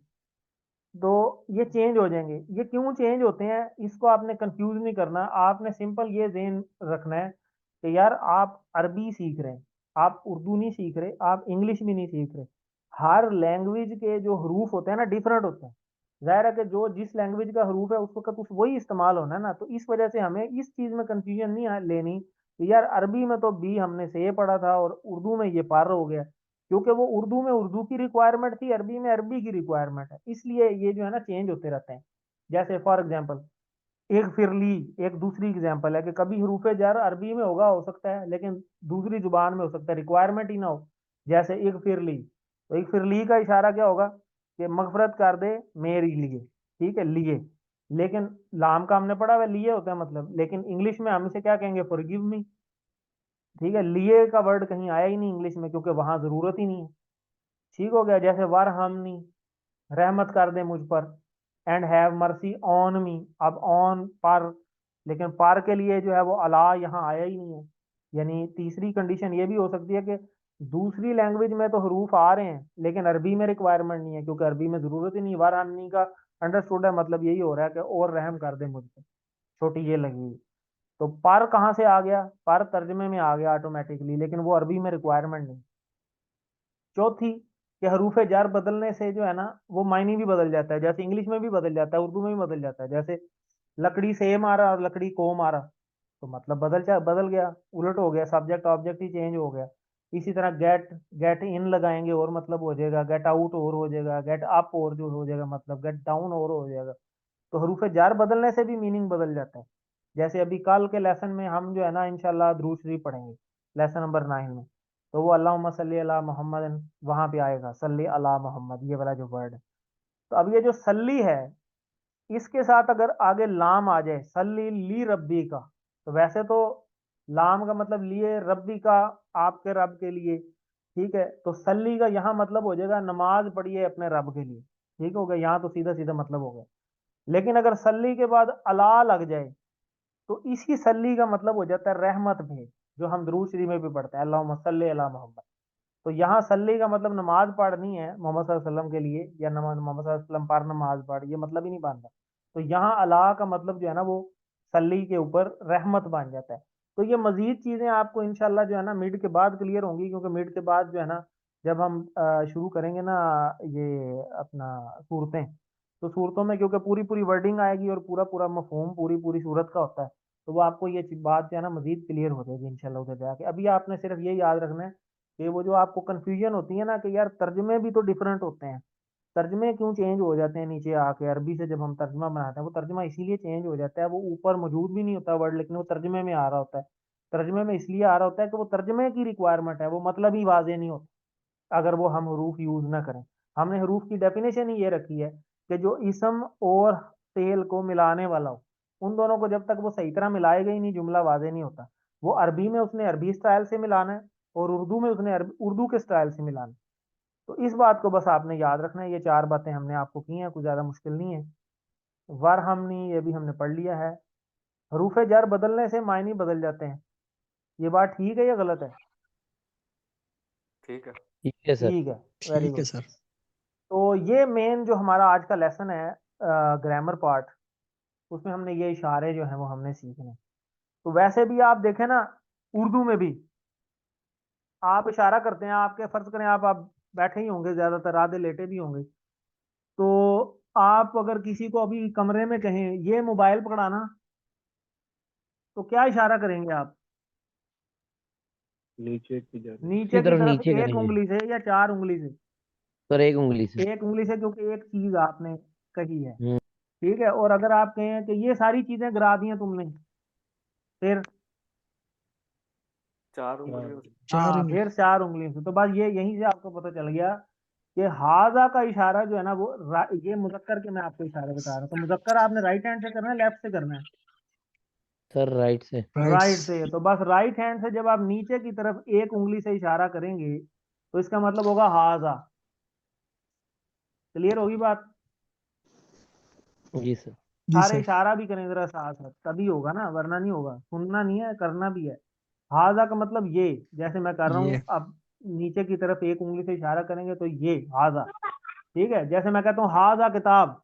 तो ये चेंज हो जाएंगे। ये क्यों चेंज होते हैं इसको आपने कंफ्यूज नहीं करना, आपने सिंपल ये ध्यान रखना है कि यार आप अरबी सीख रहे हैं, आप उर्दू नहीं सीख रहे, आप इंग्लिश भी नहीं सीख रहे। हर लैंग्वेज के जो हरूफ होते हैं ना डिफरेंट होते हैं। जाहिर है कि जो जिस लैंग्वेज का हरूफ है उस वक्त उस वही इस्तेमाल होना है ना, तो इस वजह से हमें इस चीज में कंफ्यूजन नहीं लेनी कि यार अरबी में तो बी हमने से पढ़ा था और उर्दू में ये पार हो गया, क्योंकि वो उर्दू में उर्दू की रिक्वायरमेंट थी, अरबी में अरबी की रिक्वायरमेंट है, इसलिए ये जो है ना चेंज होते रहते हैं। जैसे फॉर एग्जांपल एक फिरली, एक दूसरी एग्जांपल है कि कभी हरूफ जार अरबी में होगा, हो सकता है, लेकिन दूसरी जुबान में हो सकता है, रिक्वायरमेंट ही ना हो। जैसे एक फिरली, तो एक फिरली का इशारा क्या होगा कि मगफरत कर दे मेरे लिए। ठीक है, लिए, लेकिन लाम का हमने पढ़ा हुआ है, लिए होता है मतलब, लेकिन इंग्लिश में हम इसे क्या कहेंगे? Forgive me. ठीक है, लिए का वर्ड कहीं आया ही नहीं इंग्लिश में, क्योंकि वहां जरूरत ही नहीं है। ठीक हो गया। जैसे वर हमनी, रहमत कर दे मुझ पर, and have mercy on me, अब ऑन पर, लेकिन पर के लिए जो है वो अला यहाँ आया ही नहीं है। यानी तीसरी कंडीशन ये भी हो सकती है कि दूसरी लैंग्वेज में तो हरूफ आ रहे हैं लेकिन अरबी में रिक्वायरमेंट नहीं है, क्योंकि अरबी में जरूरत ही नहीं। वर हमनी का अंडरस्टूड है, मतलब यही हो रहा है कि और रहम कर दे मुझ पर, छोटी ये लगी हुई। तो पर कहाँ से आ गया? पर तर्जमे में आ गया ऑटोमेटिकली, लेकिन वो अरबी में रिक्वायरमेंट नहीं। चौथी, कि हरूफ जार बदलने से जो है ना वो मायने भी बदल जाता है, जैसे इंग्लिश में भी बदल जाता है, उर्दू में भी बदल जाता है। जैसे लकड़ी से मारा और लकड़ी को मारा, तो मतलब बदल गया, उलट हो गया, सब्जेक्ट ऑब्जेक्ट ही चेंज हो गया। इसी तरह गेट, गेट इन लगाएंगे और मतलब हो जाएगा, गेट आउट और हो जाएगा, गेट अप और जो हो जाएगा मतलब, गेट डाउन और हो जाएगा। तो हरूफ जार बदलने से भी मीनिंग बदल जाता है। जैसे अभी कल के लेसन में हम जो है ना इंशाल्लाह दुरूद शरीफ पढ़ेंगे, लेसन नंबर 9 में, तो वो अल्लाहुम्मा सल्ली अला मोहम्मद, वहां पे आएगा सल्ली अला मोहम्मद, ये वाला जो वर्ड है। तो अब ये जो सल्ली है, इसके साथ अगर आगे लाम आ जाए, सल्ली ली रब्बी का, तो वैसे तो लाम का मतलब लिए, रब्बी का आपके रब के लिए, ठीक है। तो सल्ली का यहाँ मतलब हो जाएगा नमाज पढ़िए अपने रब के लिए, ठीक हो गया, यहाँ तो सीधा सीधा मतलब हो गया। लेकिन अगर सल्ली के बाद अला लग जाए तो इसी सल्ली का मतलब हो जाता है रहमत भेज, जो हम दुरूद शरीफ में भी पढ़ते हैं, अल्लाहुम्मा सल्ली अला मोहम्मद। तो यहाँ सल्ली का मतलब नमाज पढ़नी है मोहम्मद सल्लल्लाहु अलैहि वसल्लम के लिए, या नमाज मोहम्मद सल्लल्लाहु अलैहि वसल्लम पर नमाज पढ़, ये मतलब ही नहीं बनता। तो यहाँ अला का मतलब जो है ना वो सल्ली के ऊपर रहमत बन जाता है। तो ये मजीद चीजें आपको इंशाल्लाह जो है ना मिड के बाद क्लियर होंगी, क्योंकि मिड के बाद जो है ना जब हम शुरू करेंगे ना ये अपना सूरतें, तो सूरतों में क्योंकि पूरी पूरी वर्डिंग आएगी और पूरा पूरा मफहूम पूरी पूरी सूरत का होता है, तो वो आपको ये बात जो है ना मजीद क्लियर हो जाएगी इंशाल्लाह उधर जाके। अभी आपने सिर्फ ये याद रखना है कि वो जो आपको कंफ्यूजन होती है ना कि यार तर्जमे भी तो डिफरेंट होते हैं, तर्जमे क्यों चेंज हो जाते हैं नीचे आके, अरबी से जब हम तर्जमा बनाते हैं वो तर्जमा इसीलिए चेंज हो जाता है, वो ऊपर मौजूद भी नहीं होता वर्ड, लेकिन वो तर्जमे में आ रहा होता है। तर्जमे में इसलिए आ रहा होता है कि वो तर्जमे की रिक्वायरमेंट है, वो मतलब ही वाजे नहीं होता अगर वो हम हरूफ यूज ना करें। हमने हरूफ की डेफिनेशन ही ये रखी है कि जो इसम और फेल को मिलाने वाला हो, उन दोनों को जब तक वो सही तरह मिलाएगा ही नहीं जुमला वाजे नहीं होता। वो अरबी में उसने अरबी स्टाइल से मिलाना है और उर्दू में उसने उर्दू के स्टाइल से मिलाना है। तो इस बात को बस आपने याद रखना है। ये चार बातें हमने आपको की हैं, कुछ ज्यादा मुश्किल नहीं है। वर हमनी ये भी हमने पढ़ लिया है। हरूफ जर बदलने से मायने बदल जाते हैं, ये बात ठीक है या गलत है? ठीक है। ठीक है सर। ठीक है, वेरी ठीक है गुड। सर। तो ये मेन जो हमारा आज का लेसन है ग्रामर पार्ट, उसमें हमने ये इशारे जो हैं वो हमने सीखने। तो वैसे भी आप देखें ना उर्दू में भी आप इशारा करते हैं, आपके फर्ज करें आप बैठे ही होंगे, ज्यादातर आधे लेटे भी होंगे, तो आप अगर किसी को अभी कमरे में कहें ये मोबाइल पकड़ाना, तो क्या इशारा करेंगे आप? नीचे की जाने। नीचे की की तरफ तरफ नीचे एक करेंगे उंगली से या चार उंगली से? सर, एक उंगली से। एक उंगली से, क्योंकि एक चीज आपने कही है, हम्म। ठीक है। और अगर आप कहें कि ये सारी चीजें गिरा दी हैं तुमने, फिर? चार उंगलियों से। चार हाँ, उंगली। फिर चार उंगलियों से। तो बस ये यहीं से आपको पता चल गया कि हाजा का इशारा जो है ना वो ये मुजक्कर के मैं आपको इशारे बता रहा हूँ। तो मुजक्कर आपने राइट हैंड से करना है लेफ्ट से करना है? सर राइट से। Right rights. से। तो बस राइट हैंड से जब आप नीचे की तरफ एक उंगली से इशारा करेंगे तो इसका मतलब होगा हाजा। क्लियर होगी बात? जी सर। जी सारे सर। इशारा भी करें जरा साथ साथ, तभी होगा ना, वरना नहीं होगा। सुनना नहीं है, करना भी है। हाजा का मतलब ये, जैसे मैं कर रहा हूँ ये अब नीचे की तरफ एक उंगली से इशारा करेंगे तो ये हाजा, ठीक है। जैसे मैं कहता हूँ हाजा किताब,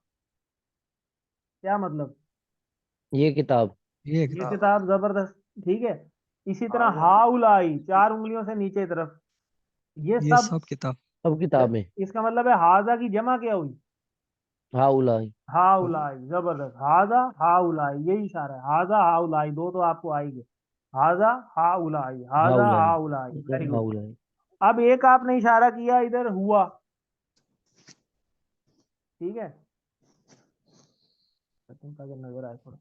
क्या मतलब? ये किताब। ये ये किताब। किताब, जबरदस्त, ठीक है। इसी तरह आजा। हाउलाई, चार उंगलियों से नीचे की तरफ, ये ये सब। सब किताब। सब किताब में। इसका मतलब है हाजा की जमा क्या हुई? हाउलाई। हाउलाई, जबरदस्त। हाजा हाउलाई, यही इशारा है। हाजा हाउलाई, दो तो आपको आएंगे। हाजा हाउलाई, हाजा हाउलाई। हाउलाई, वेरी गुड। हाउलाई। अब एक आपने इशारा किया इधर हुआ, ठीक है। अगर नजर आए थोड़ा,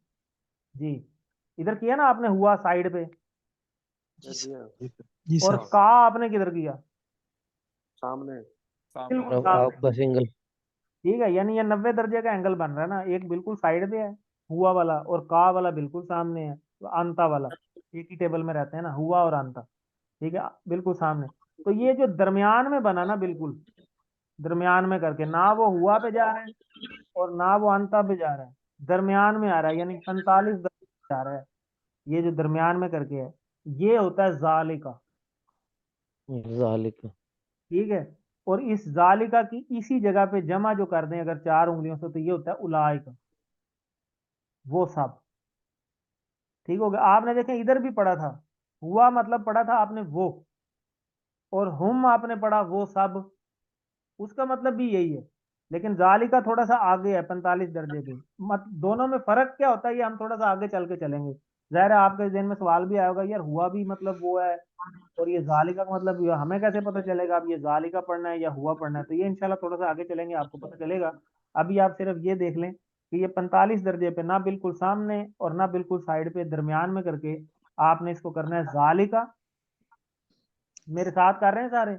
जी, इधर किया ना आपने हुआ साइड पे, जी सर। जी हाँ। जी सर। जी और सर। हाँ, का आपने किधर किया? सामने। सामने। बिल्कुल अब सामने, आपका सिंगल। ठीक है। यानी ये 90 दर्जे का एंगल बन रहा है ना, एक बिल्कुल साइड पे है हुआ वाला, और का वाला बिल्कुल सामने है, तो अंता वाला। एक ही टेबल में रहते हैं ना हुआ और अंता, ठीक है, बिल्कुल सामने। तो ये जो दरमियान में बना ना, बिल्कुल दरमियान में करके, ना वो हुआ पे जा रहे हैं और ना वो अंता पे जा रहा है, दरमियान में आ रहा है, यानी 45 दर्जे पे जा रहा है। ये जो दरमियान में करके है, ये होता है जालिका, जालिका। ठीक है। और इस जालिका की इसी जगह पे जमा जो कर दें अगर चार उंगलियों से, तो ये होता है उलाइका, वो सब, ठीक हो गया। आपने देखें इधर भी पढ़ा था, हुआ मतलब पढ़ा था आपने वो, और हम आपने पढ़ा वो सब, उसका मतलब भी यही है। लेकिन जालिका थोड़ा सा आगे है 45 दर्जे पे। मत दोनों में फर्क क्या होता है ये हम थोड़ा सा आगे चल के चलेंगे। जाहिर है आपके जहन में सवाल भी आएगा, यार हुआ भी मतलब वो है और ये जालिका का मतलब ये हमें कैसे पता चलेगा अब ये जालिका पढ़ना है या हुआ पढ़ना है? तो ये इंशाल्लाह थोड़ा सा आगे चलेंगे आपको पता चलेगा। अभी आप सिर्फ ये देख लें कि ये 45 दर्जे पे ना बिल्कुल सामने और ना बिल्कुल साइड पे, दरमियान में करके आपने इसको करना है जालिका। मेरे साथ कर रहे हैं सारे?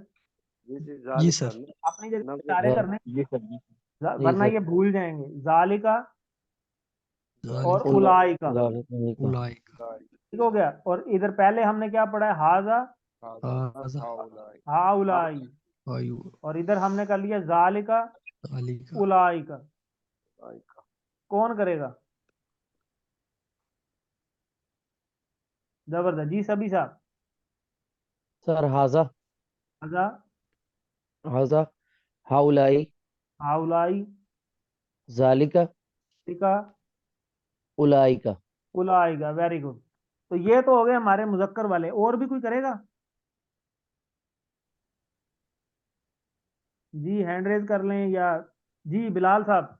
जी जी, जी जालिक सर। करना। अपनी जगह नब्बे सारे जा- करने, ये सर। जी सर। जी वरना सर। ये भूल जाएंगे। जालिका और जालिका। उला उलाइका, जालिका। उलाइका। जालिक। ठीक हो गया। और इधर पहले हमने क्या पढ़ा है, हाजा हाजा हाउलाई हाउलाई, आयु और इधर हमने कर लिया जालिका अलीका उलाइका। आयका। कौन करेगा? जबरदस्त जी, सभी साहब। सर हाजा हाजा हाजा हाउलाई हाउलाई जालिका लिका उलाइका। उलाइका, वेरी गुड। तो ये तो हो गए हमारे मुजक्कर वाले, और भी कोई करेगा? जी हैंड रेज कर लें, या जी बिलाल साहब।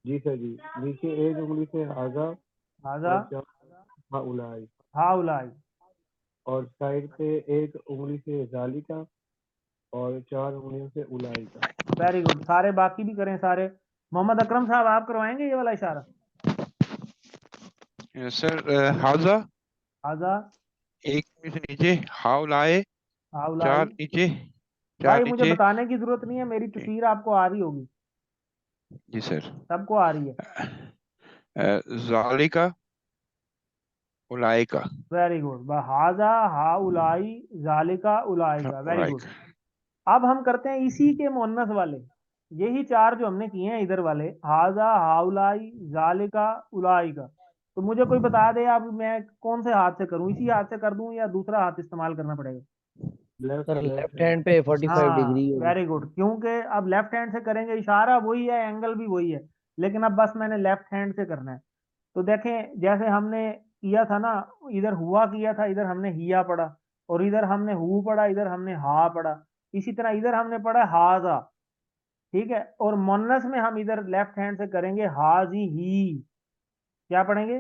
जी सर जी। नीचे एक उंगली से हाजा हाजा और चार हाउलाई, हाउलाई, और साइड पे एक उंगली से जालिका और चार उंगलियों से उलाई का। Very good. सारे बाकी भी करें सारे। मोहम्मद अकरम साहब, आप करवाएंगे ये वाला इशारा? सर हाजा हाजा एक से नीचे, हाउलाए हाउलाई। चार नीचे, चार भाई मुझे नीचे। बताने की जरूरत नहीं है, मेरी तस्वीर आपको आ रही होगी, जी सर। सबको आ रही है। जालिका उलाइका। Very good. हाजा हाउलाई जालिका उलाइका, वेरी गुड। उलाइका। अब हम करते हैं इसी के मुअन्नस वाले, यही चार जो हमने किए हैं इधर वाले, हाजा हाउलाई जालिका उलाइका। तो मुझे कोई बता दे अब मैं कौन से हाथ से करूं, इसी हाथ से कर दूं या दूसरा हाथ इस्तेमाल करना पड़ेगा? सर लेफ्ट लेफ्ट हैंड पे 45 हाँ डिग्री होगी। वेरी गुड, क्योंकि अब लेफ्ट हैंड से करेंगे, इशारा वही है, एंगल भी वही है, लेकिन अब बस मैंने लेफ्ट हैंड से करना है। तो देखें, जैसे हमने किया था ना, इधर हुआ किया था, इधर हमने हिया पढ़ा, और इधर हमने हु पढ़ा, इधर हमने हा पढ़ा। इसी तरह इधर हमने पढ़ा हाजा, ठीक है। और मुन्नस में हम इधर लेफ्ट हैंड से करेंगे हाजी ही। क्या पढ़ेंगे?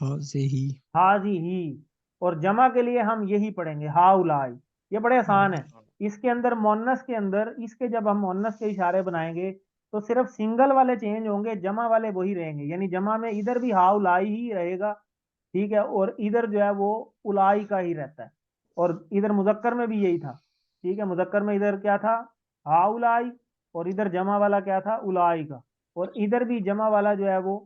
हाजे ही हाजी ही। और जमा के लिए हम यही पढ़ेंगे हाउलाई। ये बड़े आसान है। इसके अंदर मुन्नस के अंदर, इसके जब हम मुन्नस के इशारे बनाएंगे तो सिर्फ सिंगल वाले चेंज होंगे, जमा वाले वही रहेंगे। यानी जमा में इधर भी हाउलाई ही रहेगा, ठीक है, और इधर जो है वो उलाई का ही रहता है। और इधर मुजक्कर में भी यही था, ठीक है। मुजक्कर में इधर क्या था, हाउलाई, और इधर जमा वाला क्या था, उलाई का। और इधर भी जमा वाला जो है वो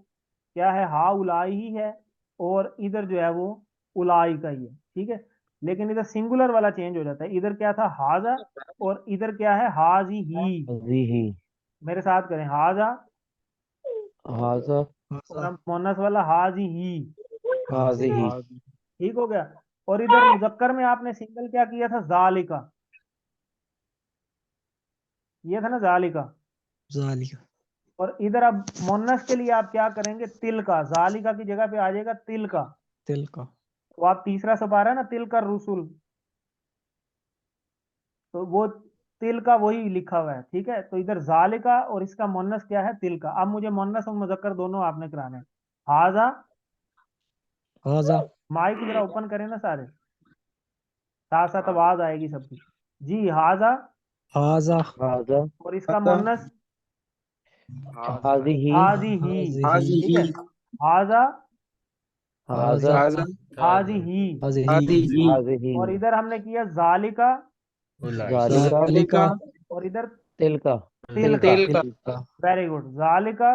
क्या है, हाउलाई ही है, और इधर जो है वो उलाई का ही है, ठीक है। लेकिन इधर सिंगुलर वाला चेंज हो जाता है, इधर क्या था हाजा, और इधर क्या है हाजी ही। जी ही मेरे साथ करें, हाजा, हाजा और हाजा हम मोनस वाला हाजी ही, हाजी ही ठीक हो गया। और इधर मुजक्कर में आपने सिंगल क्या किया था, जालिका, ये था ना जालिका। जालिका और इधर अब मोनस के लिए आप क्या करेंगे, तिल का, जालिका की जगह पे आ जाएगा तिल का। तिल का तो आप तीसरा सपारा है ना, तिल का रसूल, तो वो तिल का वही लिखा हुआ है, ठीक है। तो इधर जालिका और इसका मोनस क्या है, तिल का। अब मुझे मोनस और मुजक्कर दोनों आपने कराने हैं। हाजा, हाजा माइक जरा ओपन करें ना सारे, साथ साथ आवाज आएगी सबकी। जी हाजा, हाजा हाजा और इसका मोनस हाजी ही हाजी ही, हाजे ठीक है। हाजा हाजा हाजा हाजी ही। हाजे ही हाजी ही और इधर हमने किया जालिका, जालिका जालिका और इधर तिल का तिल का। तिल का वेरी गुड, जालिका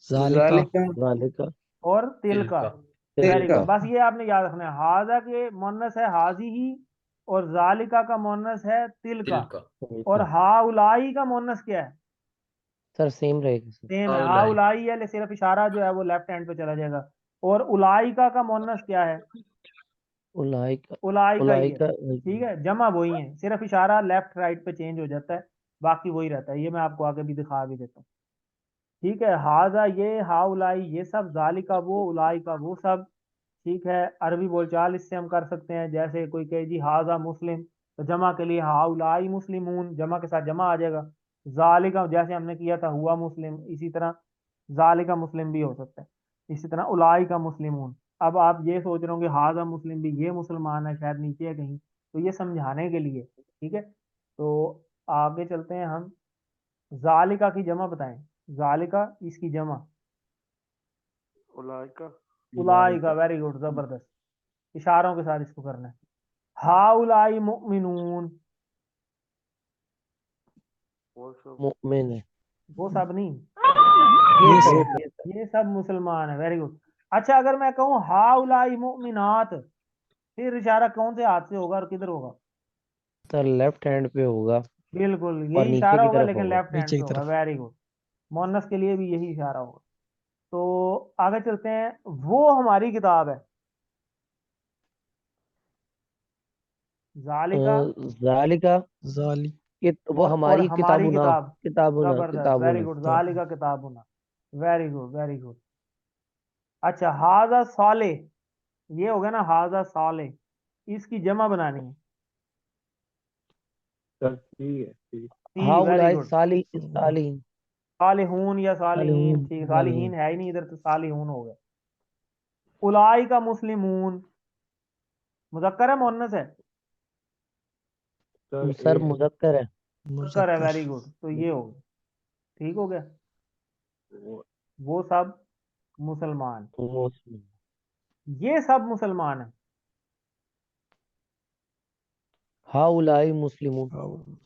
जालिका जालिका और तिल का। तिल वेरी का गुड, बस ये आपने याद रखना है, हाजा के मोनस है हाजी ही, और जालिका का मोनस है तिल का। तिल और का। हाउलाई का मोनस क्या है, सर सेम रहेगा सर। सेम है, हाउलाई है, सिर्फ इशारा जो है वो लेफ्ट हैंड पे चला जाएगा। और उलाइका का मोनस क्या है, उलाई का उलाइका ही उलाई है, का ठीक है। जमा वही है, सिर्फ इशारा लेफ्ट राइट पे चेंज हो जाता है, बाकी वही रहता है। ये मैं आपको आगे भी दिखा भी देता हूँ, ठीक है। हाजा ये, हाउलाई ये सब, जालिका वो, उलाई का वो सब, ठीक है। अरबी बोलचाल इससे हम कर सकते हैं, जैसे कोई कहे जी हाजा मुस्लिम, तो जमा के लिए हाउलाई मुस्लिमून, जमा के साथ जमा आ जाएगा। जालिका जैसे हमने किया था हुआ मुस्लिम, इसी तरह जालिका मुस्लिम भी हो सकता है, इसी तरह उलाई का मुस्लिमून। अब आप ये सोच रहे होंगे हाजा मुस्लिम भी, ये मुसलमान है शायद नीचे है कहीं, तो ये समझाने के लिए, ठीक है। तो आगे चलते हैं हम, जालिका की जमा बताएं, जालिका इसकी जमा उलाइका। उलाई का, वेरी गुड, जबरदस्त। इशारों के साथ इसको करना है, हाउलाई मुमिनून, वो सब मुमिन है। वो सब नहीं, ये ये सब सब, ये सब मुसलमान है, वेरी गुड। अच्छा, अगर मैं कहूँ हाउलाई मुमिनात, फिर इशारा कौन से हाथ से होगा और किधर होगा? सर लेफ्ट हैंड पे होगा बिल्कुल और यही नीचे इशारा की होगा, तरफ लेकिन होगा। लेफ्ट हैंड से होगा। Very good. मोनस के लिए भी यही इशारा होगा। तो आगे चलते हैं। वो हमारी किताब है। जालिका। जालिका जाली ये वो और हमारी हमारी किताबुना, किताब। किताबुना जबरदस्त, वेरी किताबुना। गुड। जालिका किताबुना। Very good, very good. अच्छा, हाजा साले, ये हो गया ना हाजा साले, इसकी जमा बनानी है। सर ठीक है ठीक। सी, वेरी हाउलाई गुड। साली साली सालिहून या सालिहीन, सालीन ठीक। सालीन। सालिहीन है ही नहीं इधर, तो सालिहून हो गया। उलाई का मुस्लिमून, मुजक्कर है मुअन्नस है? सर सर एक मुजक्कर है। मुजक्कर है, मुजक्कर वेरी गुड। तो ये हो गया, ठीक हो गया। वो वो सब मुसलमान, मुस्लिम। ये सब मुसलमान है। हाउलाई मुस्लिमून।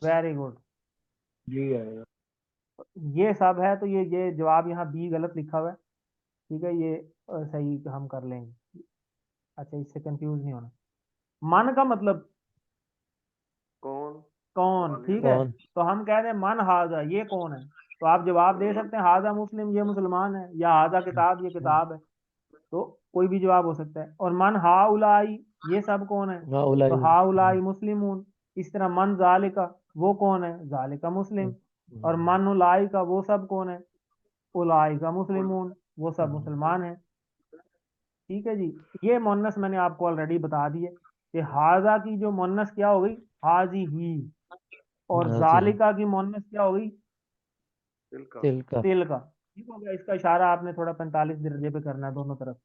Very good. जी आएगा। ये सब है, तो ये जवाब यहाँ बी गलत लिखा हुआ है। ठीक है, ये सही हम कर लेंगे। अच्छा, इससे कंफ्यूज नहीं होना। मन का मतलब कौन? कौन, सवाल ये ठीक है। है। कौन? तो हम कह रहे हैं मन हाजा, ये कौन है? तो आप जवाब दे सकते हैं हाजा मुस्लिम, ये मुसलमान है, या हाजा किताब, ये किताब है। तो कोई भी जवाब हो सकता है। और मन हाउलाई, ये सब कौन है? तो हाउलाई हाउलाई मुस्लिमून। इस तरह मन जालिका, वो कौन है? जालिका मुस्लिम। और मन उलाई का, वो सब कौन है? उलाई का मुस्लिमून, वो सब मुसलमान है। ठीक है जी। ये मोन्नस मैंने आपको ऑलरेडी बता दिए कि हाजा की जो मोन्नस क्या हो गई? हाजी ही। और हाजी ही। जालिका की मोन्नस क्या हो गई? दिल का। तिल का। तिल का। ठीक हो गया। इसका इशारा आपने थोड़ा 45 दर्जे पे करना है दोनों तरफ,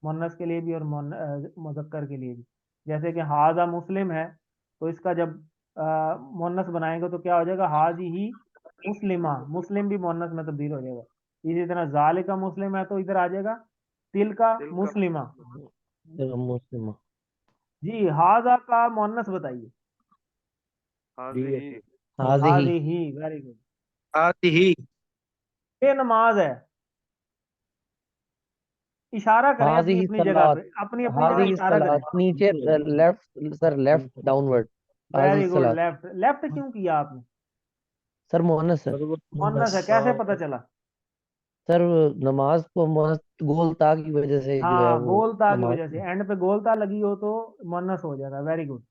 मुन्नस के लिए भी और मुजक्कर के लिए भी। जैसे कि हाजा मुस्लिम है, तो इसका जब मुन्नस बनाएंगे तो क्या हो जाएगा? हाजी ही मुस्लिमा, मुस्लिम भी मुन्नस में तब्दील हो जाएगा। इसी तरह जालिका मुस्लिम है, तो इधर आ जाएगा तिल का दिल का। मुस्लिमा। तिल मुस्लिम। जी, हाजा का मुन्नस बताइए। हाजी जी है ही। ठीक। हाजी ही। हाजी ही, वेरी गुड। आती ही। ये नमाज है। इशारा करें हाजी अपनी ही अपनी जगह सलात। पे, अपनी अपनी जगह हाजी ही इशारा करें। सलात नीचे लेफ्ट, सर लेफ्ट डाउनवर्ड। हाजी वेरी गुड। सलात। लेफ्ट, लेफ्ट क्यों किया आपने? Sir मोहनस sir. सर वो मुन्नस है, कैसे पता चला? सर नमाज को मोहनस गोलता की वजह से जो है हाँ, वो गोलता की नमाज। वजह से, एंड पे गोलता लगी हो तो मुन्नस हो जाएगा। वेरी गुड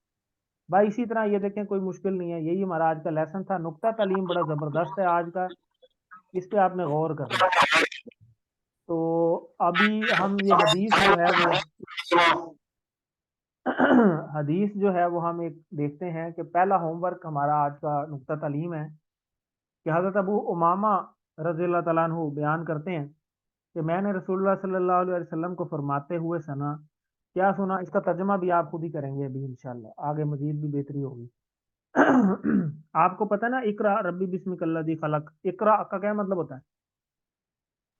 भाई। इसी तरह ये देखें, कोई मुश्किल नहीं है। यही हमारा आज का लेसन था। नुक्ता तालीम बड़ा जबरदस्त है आज का, इस पे आपने गौर करना है। तो अभी हम ये हदीस जो है वो हदीस जो है वो हम एक देखते हैं कि पहला होमवर्क हमारा आज का नुक्ता तालीम है कि हजरत अबू उमामा रज़ी अल्लाह तआला अन्हु बयान करते हैं कि मैंने रसूलुल्लाह सल्लल्लाहु अलैहि वसल्लम को फरमाते हुए सुना। क्या सुना? इसका तर्जमा भी आप खुद ही करेंगे अभी इंशाल्लाह, आगे मजीद भी बेहतरी होगी। आपको पता है ना, इकरा रब्बी बिस्मिकल्लाजी खलक, इकरा का क्या मतलब होता है?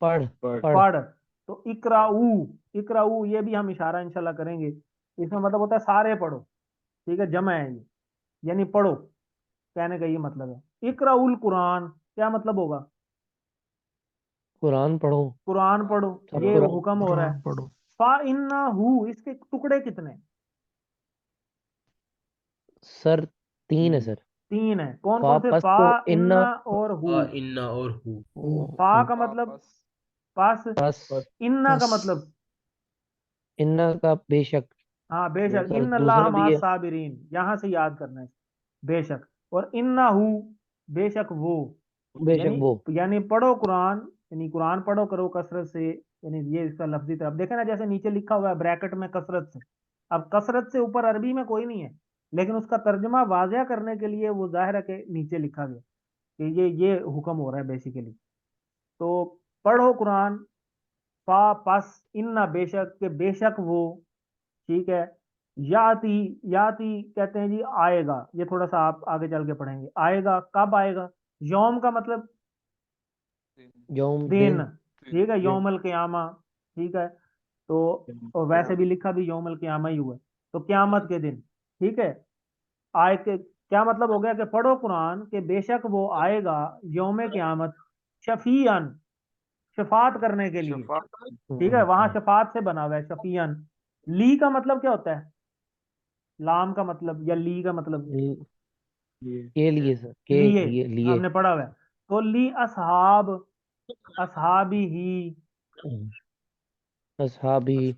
पढ़। पर पढ़। पढ़। तो इकराऊ, इकराऊ ये भी हम इशारा इंशाल्लाह करेंगे। इसमें मतलब होता है सारे पढ़ो। ठीक है, जमा है ये, यानी पढ़ो, कहने का ये मतलब है। इकराउल कुरान क्या मतलब होगा? कुरान पढ़ो। कुरान पढ़ो, सर ये कुरान। हुक्म हो रहा है। कुरान पढ़ो। फा इन्ना हु, इसके टुकड़े कितने? सर तीन है सर। तीन है। कौन फा कौन से? पस फा, तो इन्ना। इन्ना और हु। इन्ना और हु। फा का मतलब वापस। पास, पस पर इन्ना का बस मतलब इन्ना का बेशक। हाँ बेशक। बेशक। इन सर अल्लाह दूसरा भी मा है। साबिरीन, यहाँ से याद करना है, बेशक। और इन्ना हु, बेशक वो। बेशक यानी वो। यानी पढ़ो कुरान, यानी कुरान पढ़ो करो कसरत से। यानी ये इसका लफ्जी तरफ देखे ना, जैसे नीचे लिखा हुआ है ब्रैकेट में कसरत से। अब कसरत से ऊपर अरबी में कोई नहीं है, लेकिन उसका तर्जमा वाजिया करने के लिए वो जाहिर है कि नीचे लिखा गया कि ये हुक्म हो रहा है बेसिकली। तो पढ़ो कुरान। फा पस इन्ना बेशक, के बेशक वो। ठीक है। याती, याती कहते हैं जी आएगा। ये थोड़ा सा आप आगे चल के पढ़ेंगे। आएगा, कब आएगा? यौम का मतलब दिन। यौम दिन। दिन। ठीक है, दिन यौमल क़यामा। ठीक है। तो और वैसे भी लिखा भी यौमल क़यामा ही हुआ है, तो क्यामत के दिन। ठीक है। आए के क्या मतलब हो गया? कि पढ़ो कुरान के बेशक वो आएगा यौम क़यामत, शफीअन, शफात करने के लिए। शफा ठीक है, वहां शफात से बना हुआ है शफियन। ली का मतलब क्या होता है? लाम का मतलब या ली का मतलब ये के लिए सर, के लिए, लिए हमने पढ़ा हुआ है। तो ली असहाब, असहाबी ही। असहाबी,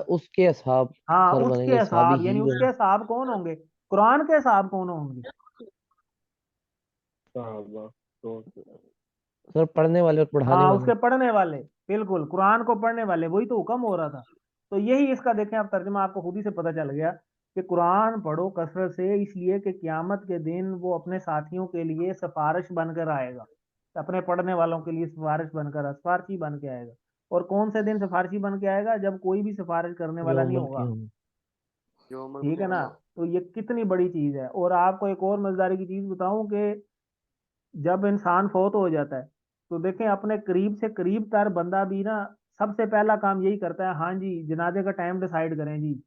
उसके असहाब हाँ, सर उसके बनेंगे, असहाबी असहाब, यानी ही उसके बने। असहाब कौन होंगे? कुरान के असहाब कौन होंगे? सहाबा तो सर पढ़ने वाले और पढ़ाने हाँ, वाले। उसके पढ़ने वाले, बिल्कुल कुरान को पढ़ने वाले, वही तो हुक्म हो रहा था। तो यही इसका देखें आप तर्जुमा, आपको खुद ही से पता चल गया कि कुरान पढ़ो कसरत से, इसलिए कि क़यामत के दिन वो अपने साथियों के लिए सिफारिश बनकर आएगा, अपने पढ़ने वालों के लिए सिफारिश बनकर, सिफारशी बन के आएगा। और कौन से दिन सिफारशी बन के आएगा? जब कोई भी सिफारिश करने वाला नहीं यौमल होगा। क़यामह। यौमल ठीक है ना? क़यामा। तो ये कितनी बड़ी चीज है। और आपको एक और मजेदारी की चीज बताऊं कि जब इंसान फौत हो जाता है, तो देखें अपने करीब से करीब तर बंदा भी ना सबसे पहला काम यही करता है, हाँ जी जनाजे का टाइम डिसाइड करें जी,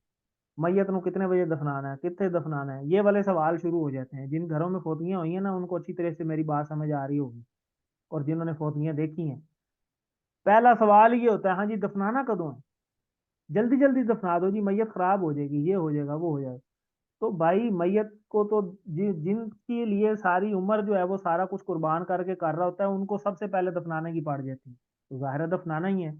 मैयत को कितने बजे दफनाना है, कितने दफनाना है, ये वाले सवाल शुरू हो जाते हैं। जिन घरों में फौतियां हुई हैं ना, उनको अच्छी तरह से मेरी बात समझ आ रही होगी, और जिन्होंने फौतियां देखी हैं, पहला सवाल ये होता है, हाँ जी दफनाना कदों है, जल्दी जल्दी दफना दो जी, मैयत खराब हो जाएगी, ये हो जाएगा, वो हो जाएगा। तो भाई मैयत को तो जिनके लिए सारी उम्र जो है वो सारा कुछ कुर्बान करके कर रहा होता है, उनको सबसे पहले दफनाने की पड़ जाती है, तो जाहिर है दफनाना ही है।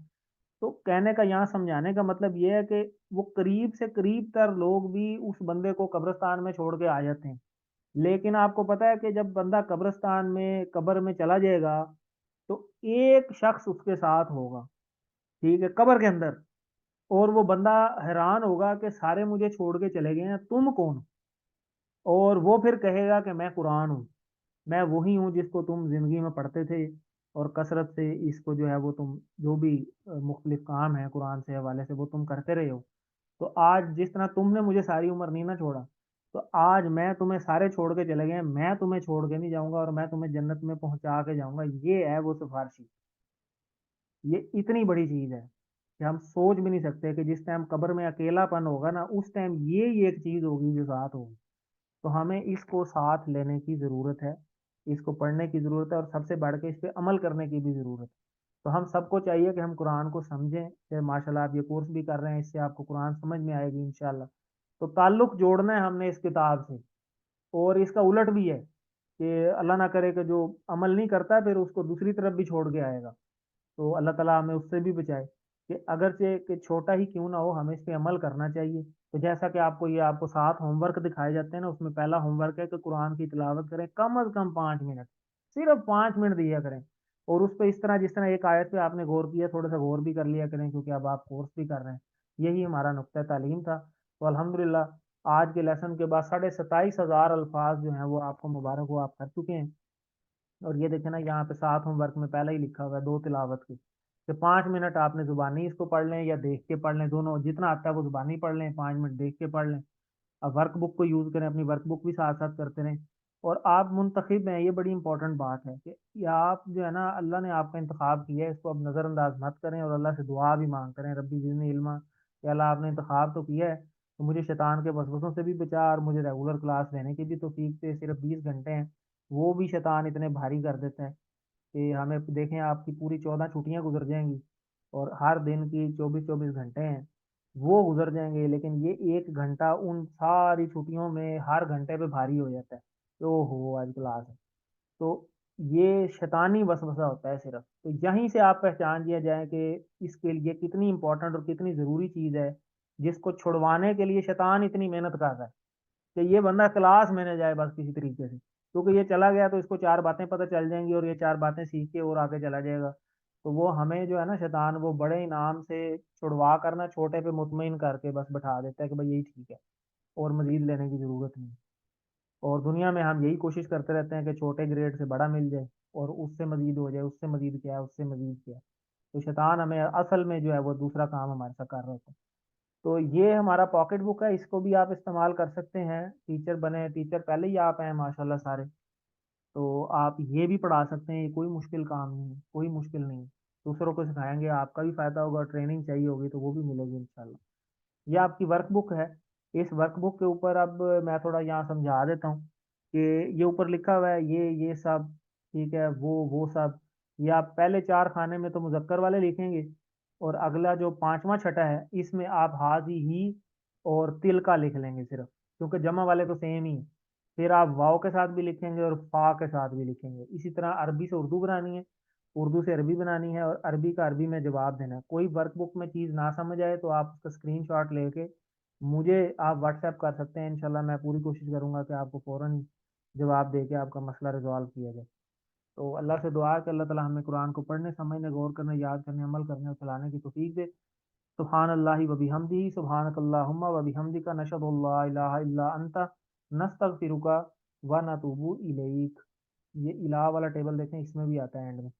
तो कहने का, यहाँ समझाने का मतलब ये है कि वो करीब से करीब तर लोग भी उस बंदे को कब्रिस्तान में छोड़ के आ जाते हैं। लेकिन आपको पता है कि जब बंदा कब्रिस्तान में, कब्र में चला जाएगा, तो एक शख्स उसके साथ होगा, ठीक है, कब्र के अंदर। और वो बंदा हैरान होगा कि सारे मुझे छोड़ के चले गए हैं, तुम कौन? और वो फिर कहेगा कि मैं कुरान हूँ, मैं वही हूँ जिसको तुम जिंदगी में पढ़ते थे, और कसरत से इसको जो है वो तुम जो भी मुख्तलिफ काम है कुरान से हवाले से वो तुम करते रहे हो। तो आज जिस तरह तुमने मुझे सारी उम्र नहीं ना छोड़ा, तो आज मैं तुम्हें सारे छोड़ के चले गए, मैं तुम्हें छोड़ के नहीं जाऊंगा, और मैं तुम्हें जन्नत में पहुंचा के जाऊंगा। ये है वो सिफारशी। ये इतनी बड़ी चीज है कि हम सोच भी नहीं सकते कि जिस टाइम कब्र में अकेलापन होगा ना, उस टाइम ये एक चीज होगी जो साथ होगी। तो हमें इसको साथ लेने की ज़रूरत है, इसको पढ़ने की ज़रूरत है, और सबसे बढ़ के इस पे अमल करने की भी ज़रूरत है। तो हम सबको चाहिए कि हम कुरान को समझें, कि माशाल्लाह आप ये कोर्स भी कर रहे हैं, इससे आपको कुरान समझ में आएगी इंशाल्लाह। तो ताल्लुक जोड़ना है हमने इस किताब से। और इसका उलट भी है कि अल्लाह ना करे कि जो अमल नहीं करता फिर उसको दूसरी तरफ भी छोड़ के आएगा। तो अल्लाह ताला हमें उससे भी बचाए, कि अगरचे कि छोटा ही क्यों ना हो, हमें इस पे अमल करना चाहिए। तो जैसा कि आपको 7 होमवर्क दिखाए जाते हैं ना, उसमें पहला होमवर्क है कि कुरान की तिलावत करें कम अज कम 5 मिनट, सिर्फ 5 मिनट दिया करें। और उस पर इस तरह, जिस तरह एक आयत पे आपने गौर किया, थोड़ा सा गौर भी कर लिया करें, क्योंकि अब आप कोर्स भी कर रहे हैं। यही हमारा नुक्ता तालीम था। तो अल्हम्दुलिल्लाह आज के लेसन के बाद 27,500 अल्फाज जो हैं वो आपको मुबारक हो, आप कर चुके हैं। और ये देखे ना, यहाँ पे 7 होमवर्क में पहले ही लिखा हुआ है 2 तिलावत की, कि 5 मिनट आपने जुबानी इसको पढ़ लें या देख के पढ़ लें, दोनों जितना आता है वो जुबानी पढ़ लें, 5 मिनट देख के पढ़ लें। अब वर्कबुक को यूज करें, अपनी वर्कबुक भी साथ साथ करते रहें। और आप मुंतखब हैं, ये बड़ी इंपॉर्टेंट बात है कि ये आप जो है ना, अल्लाह ने आपका इंतखाब किया है, इसको अब नज़रअंदाज मत करें, और अल्लाह से दुआ भी मांग करें, रब्बी ज़िदनी इल्मा, कि अल्लाह आपने इंतखाब तो किया है, तो मुझे शैतान के वसवसों से भी बचा, और मुझे रेगुलर क्लास लेने की भी तौफीक दे। सिर्फ 20 घंटे हैं, वो भी शैतान इतने भारी कर देता है कि हमें, देखें आपकी पूरी 14 छुट्टियां गुजर जाएंगी, और हर दिन की 24-24 घंटे हैं, वो गुजर जाएंगे, लेकिन ये 1 घंटा उन सारी छुट्टियों में हर घंटे पे भारी हो जाता है। तो हो आज क्लास है। तो ये शैतानी वसवसा होता है सिर्फ। तो यहीं से आप पहचान लिया जाए कि इसके लिए कितनी इंपॉर्टेंट और कितनी ज़रूरी चीज़ है, जिसको छुड़वाने के लिए शैतान इतनी मेहनत कर रहा है कि ये बंदा क्लास में न जाए बस किसी तरीके से, क्योंकि ये चला गया तो इसको 4 बातें पता चल जाएंगी, और ये 4 बातें सीख के और आगे चला जाएगा। तो वो हमें जो है ना, शैतान वो बड़े इनाम से छुड़वा करना, छोटे पे मुतमईन करके बस बैठा देता है कि भाई यही ठीक है, और मजीद लेने की जरूरत नहीं। और दुनिया में हम यही कोशिश करते रहते हैं कि छोटे ग्रेड से बड़ा मिल जाए, और उससे मजीद हो जाए, उससे मजीद क्या है, उससे मजीद क्या है। तो शैतान हमें असल में जो है वो दूसरा काम हमारे साथ कर रहा होता है। तो ये हमारा पॉकेट बुक है, इसको भी आप इस्तेमाल कर सकते हैं। टीचर बने, टीचर पहले ही आप हैं माशाल्लाह सारे, तो आप ये भी पढ़ा सकते हैं, ये कोई मुश्किल काम नहीं है, कोई मुश्किल नहीं है। दूसरों को सिखाएंगे, आपका भी फायदा होगा, ट्रेनिंग चाहिए होगी तो वो भी मिलेगी इंशाल्लाह। ये आपकी वर्कबुक है। इस वर्कबुक के ऊपर अब मैं थोड़ा यहाँ समझा देता हूँ कि ये ऊपर लिखा हुआ है, ये सब ठीक है, वो सब। या आप पहले 4 खाने में तो मुजक्कर वाले लिखेंगे, और अगला जो 5वां छठा है इसमें आप हाजी ही और तिल का लिख लेंगे सिर्फ, क्योंकि जमा वाले तो सेम ही है। फिर आप वाव के साथ भी लिखेंगे और फा के साथ भी लिखेंगे। इसी तरह अरबी से उर्दू बनानी है, उर्दू से अरबी बनानी है, और अरबी का अरबी में जवाब देना है। कोई वर्कबुक में चीज़ ना समझ आए तो आप उसका स्क्रीनशॉट लेके मुझे आप व्हाट्सएप कर सकते हैं। इंशाल्लाह मैं पूरी कोशिश करूंगा कि आपको फ़ौरन जवाब दे के आपका मसला रिजॉल्व किया जाए। तो अल्लाह से दुआ है कि अल्लाह ताला हमें कुरान को पढ़ने, समझने, गौर करने, याद करने, अमल करने और चलाने की तौफीक दे। सुभान अल्लाहि व बिहम्दिही, सुभानक अल्लाहुम्मा व बिहम्दिका, नशहदु अल्ला इलाहा इल्ला अंता, नस्तगफिरुका व नतूबु इलैक। ये इलाहा वाला टेबल देखें, इसमें भी आता है एंड में।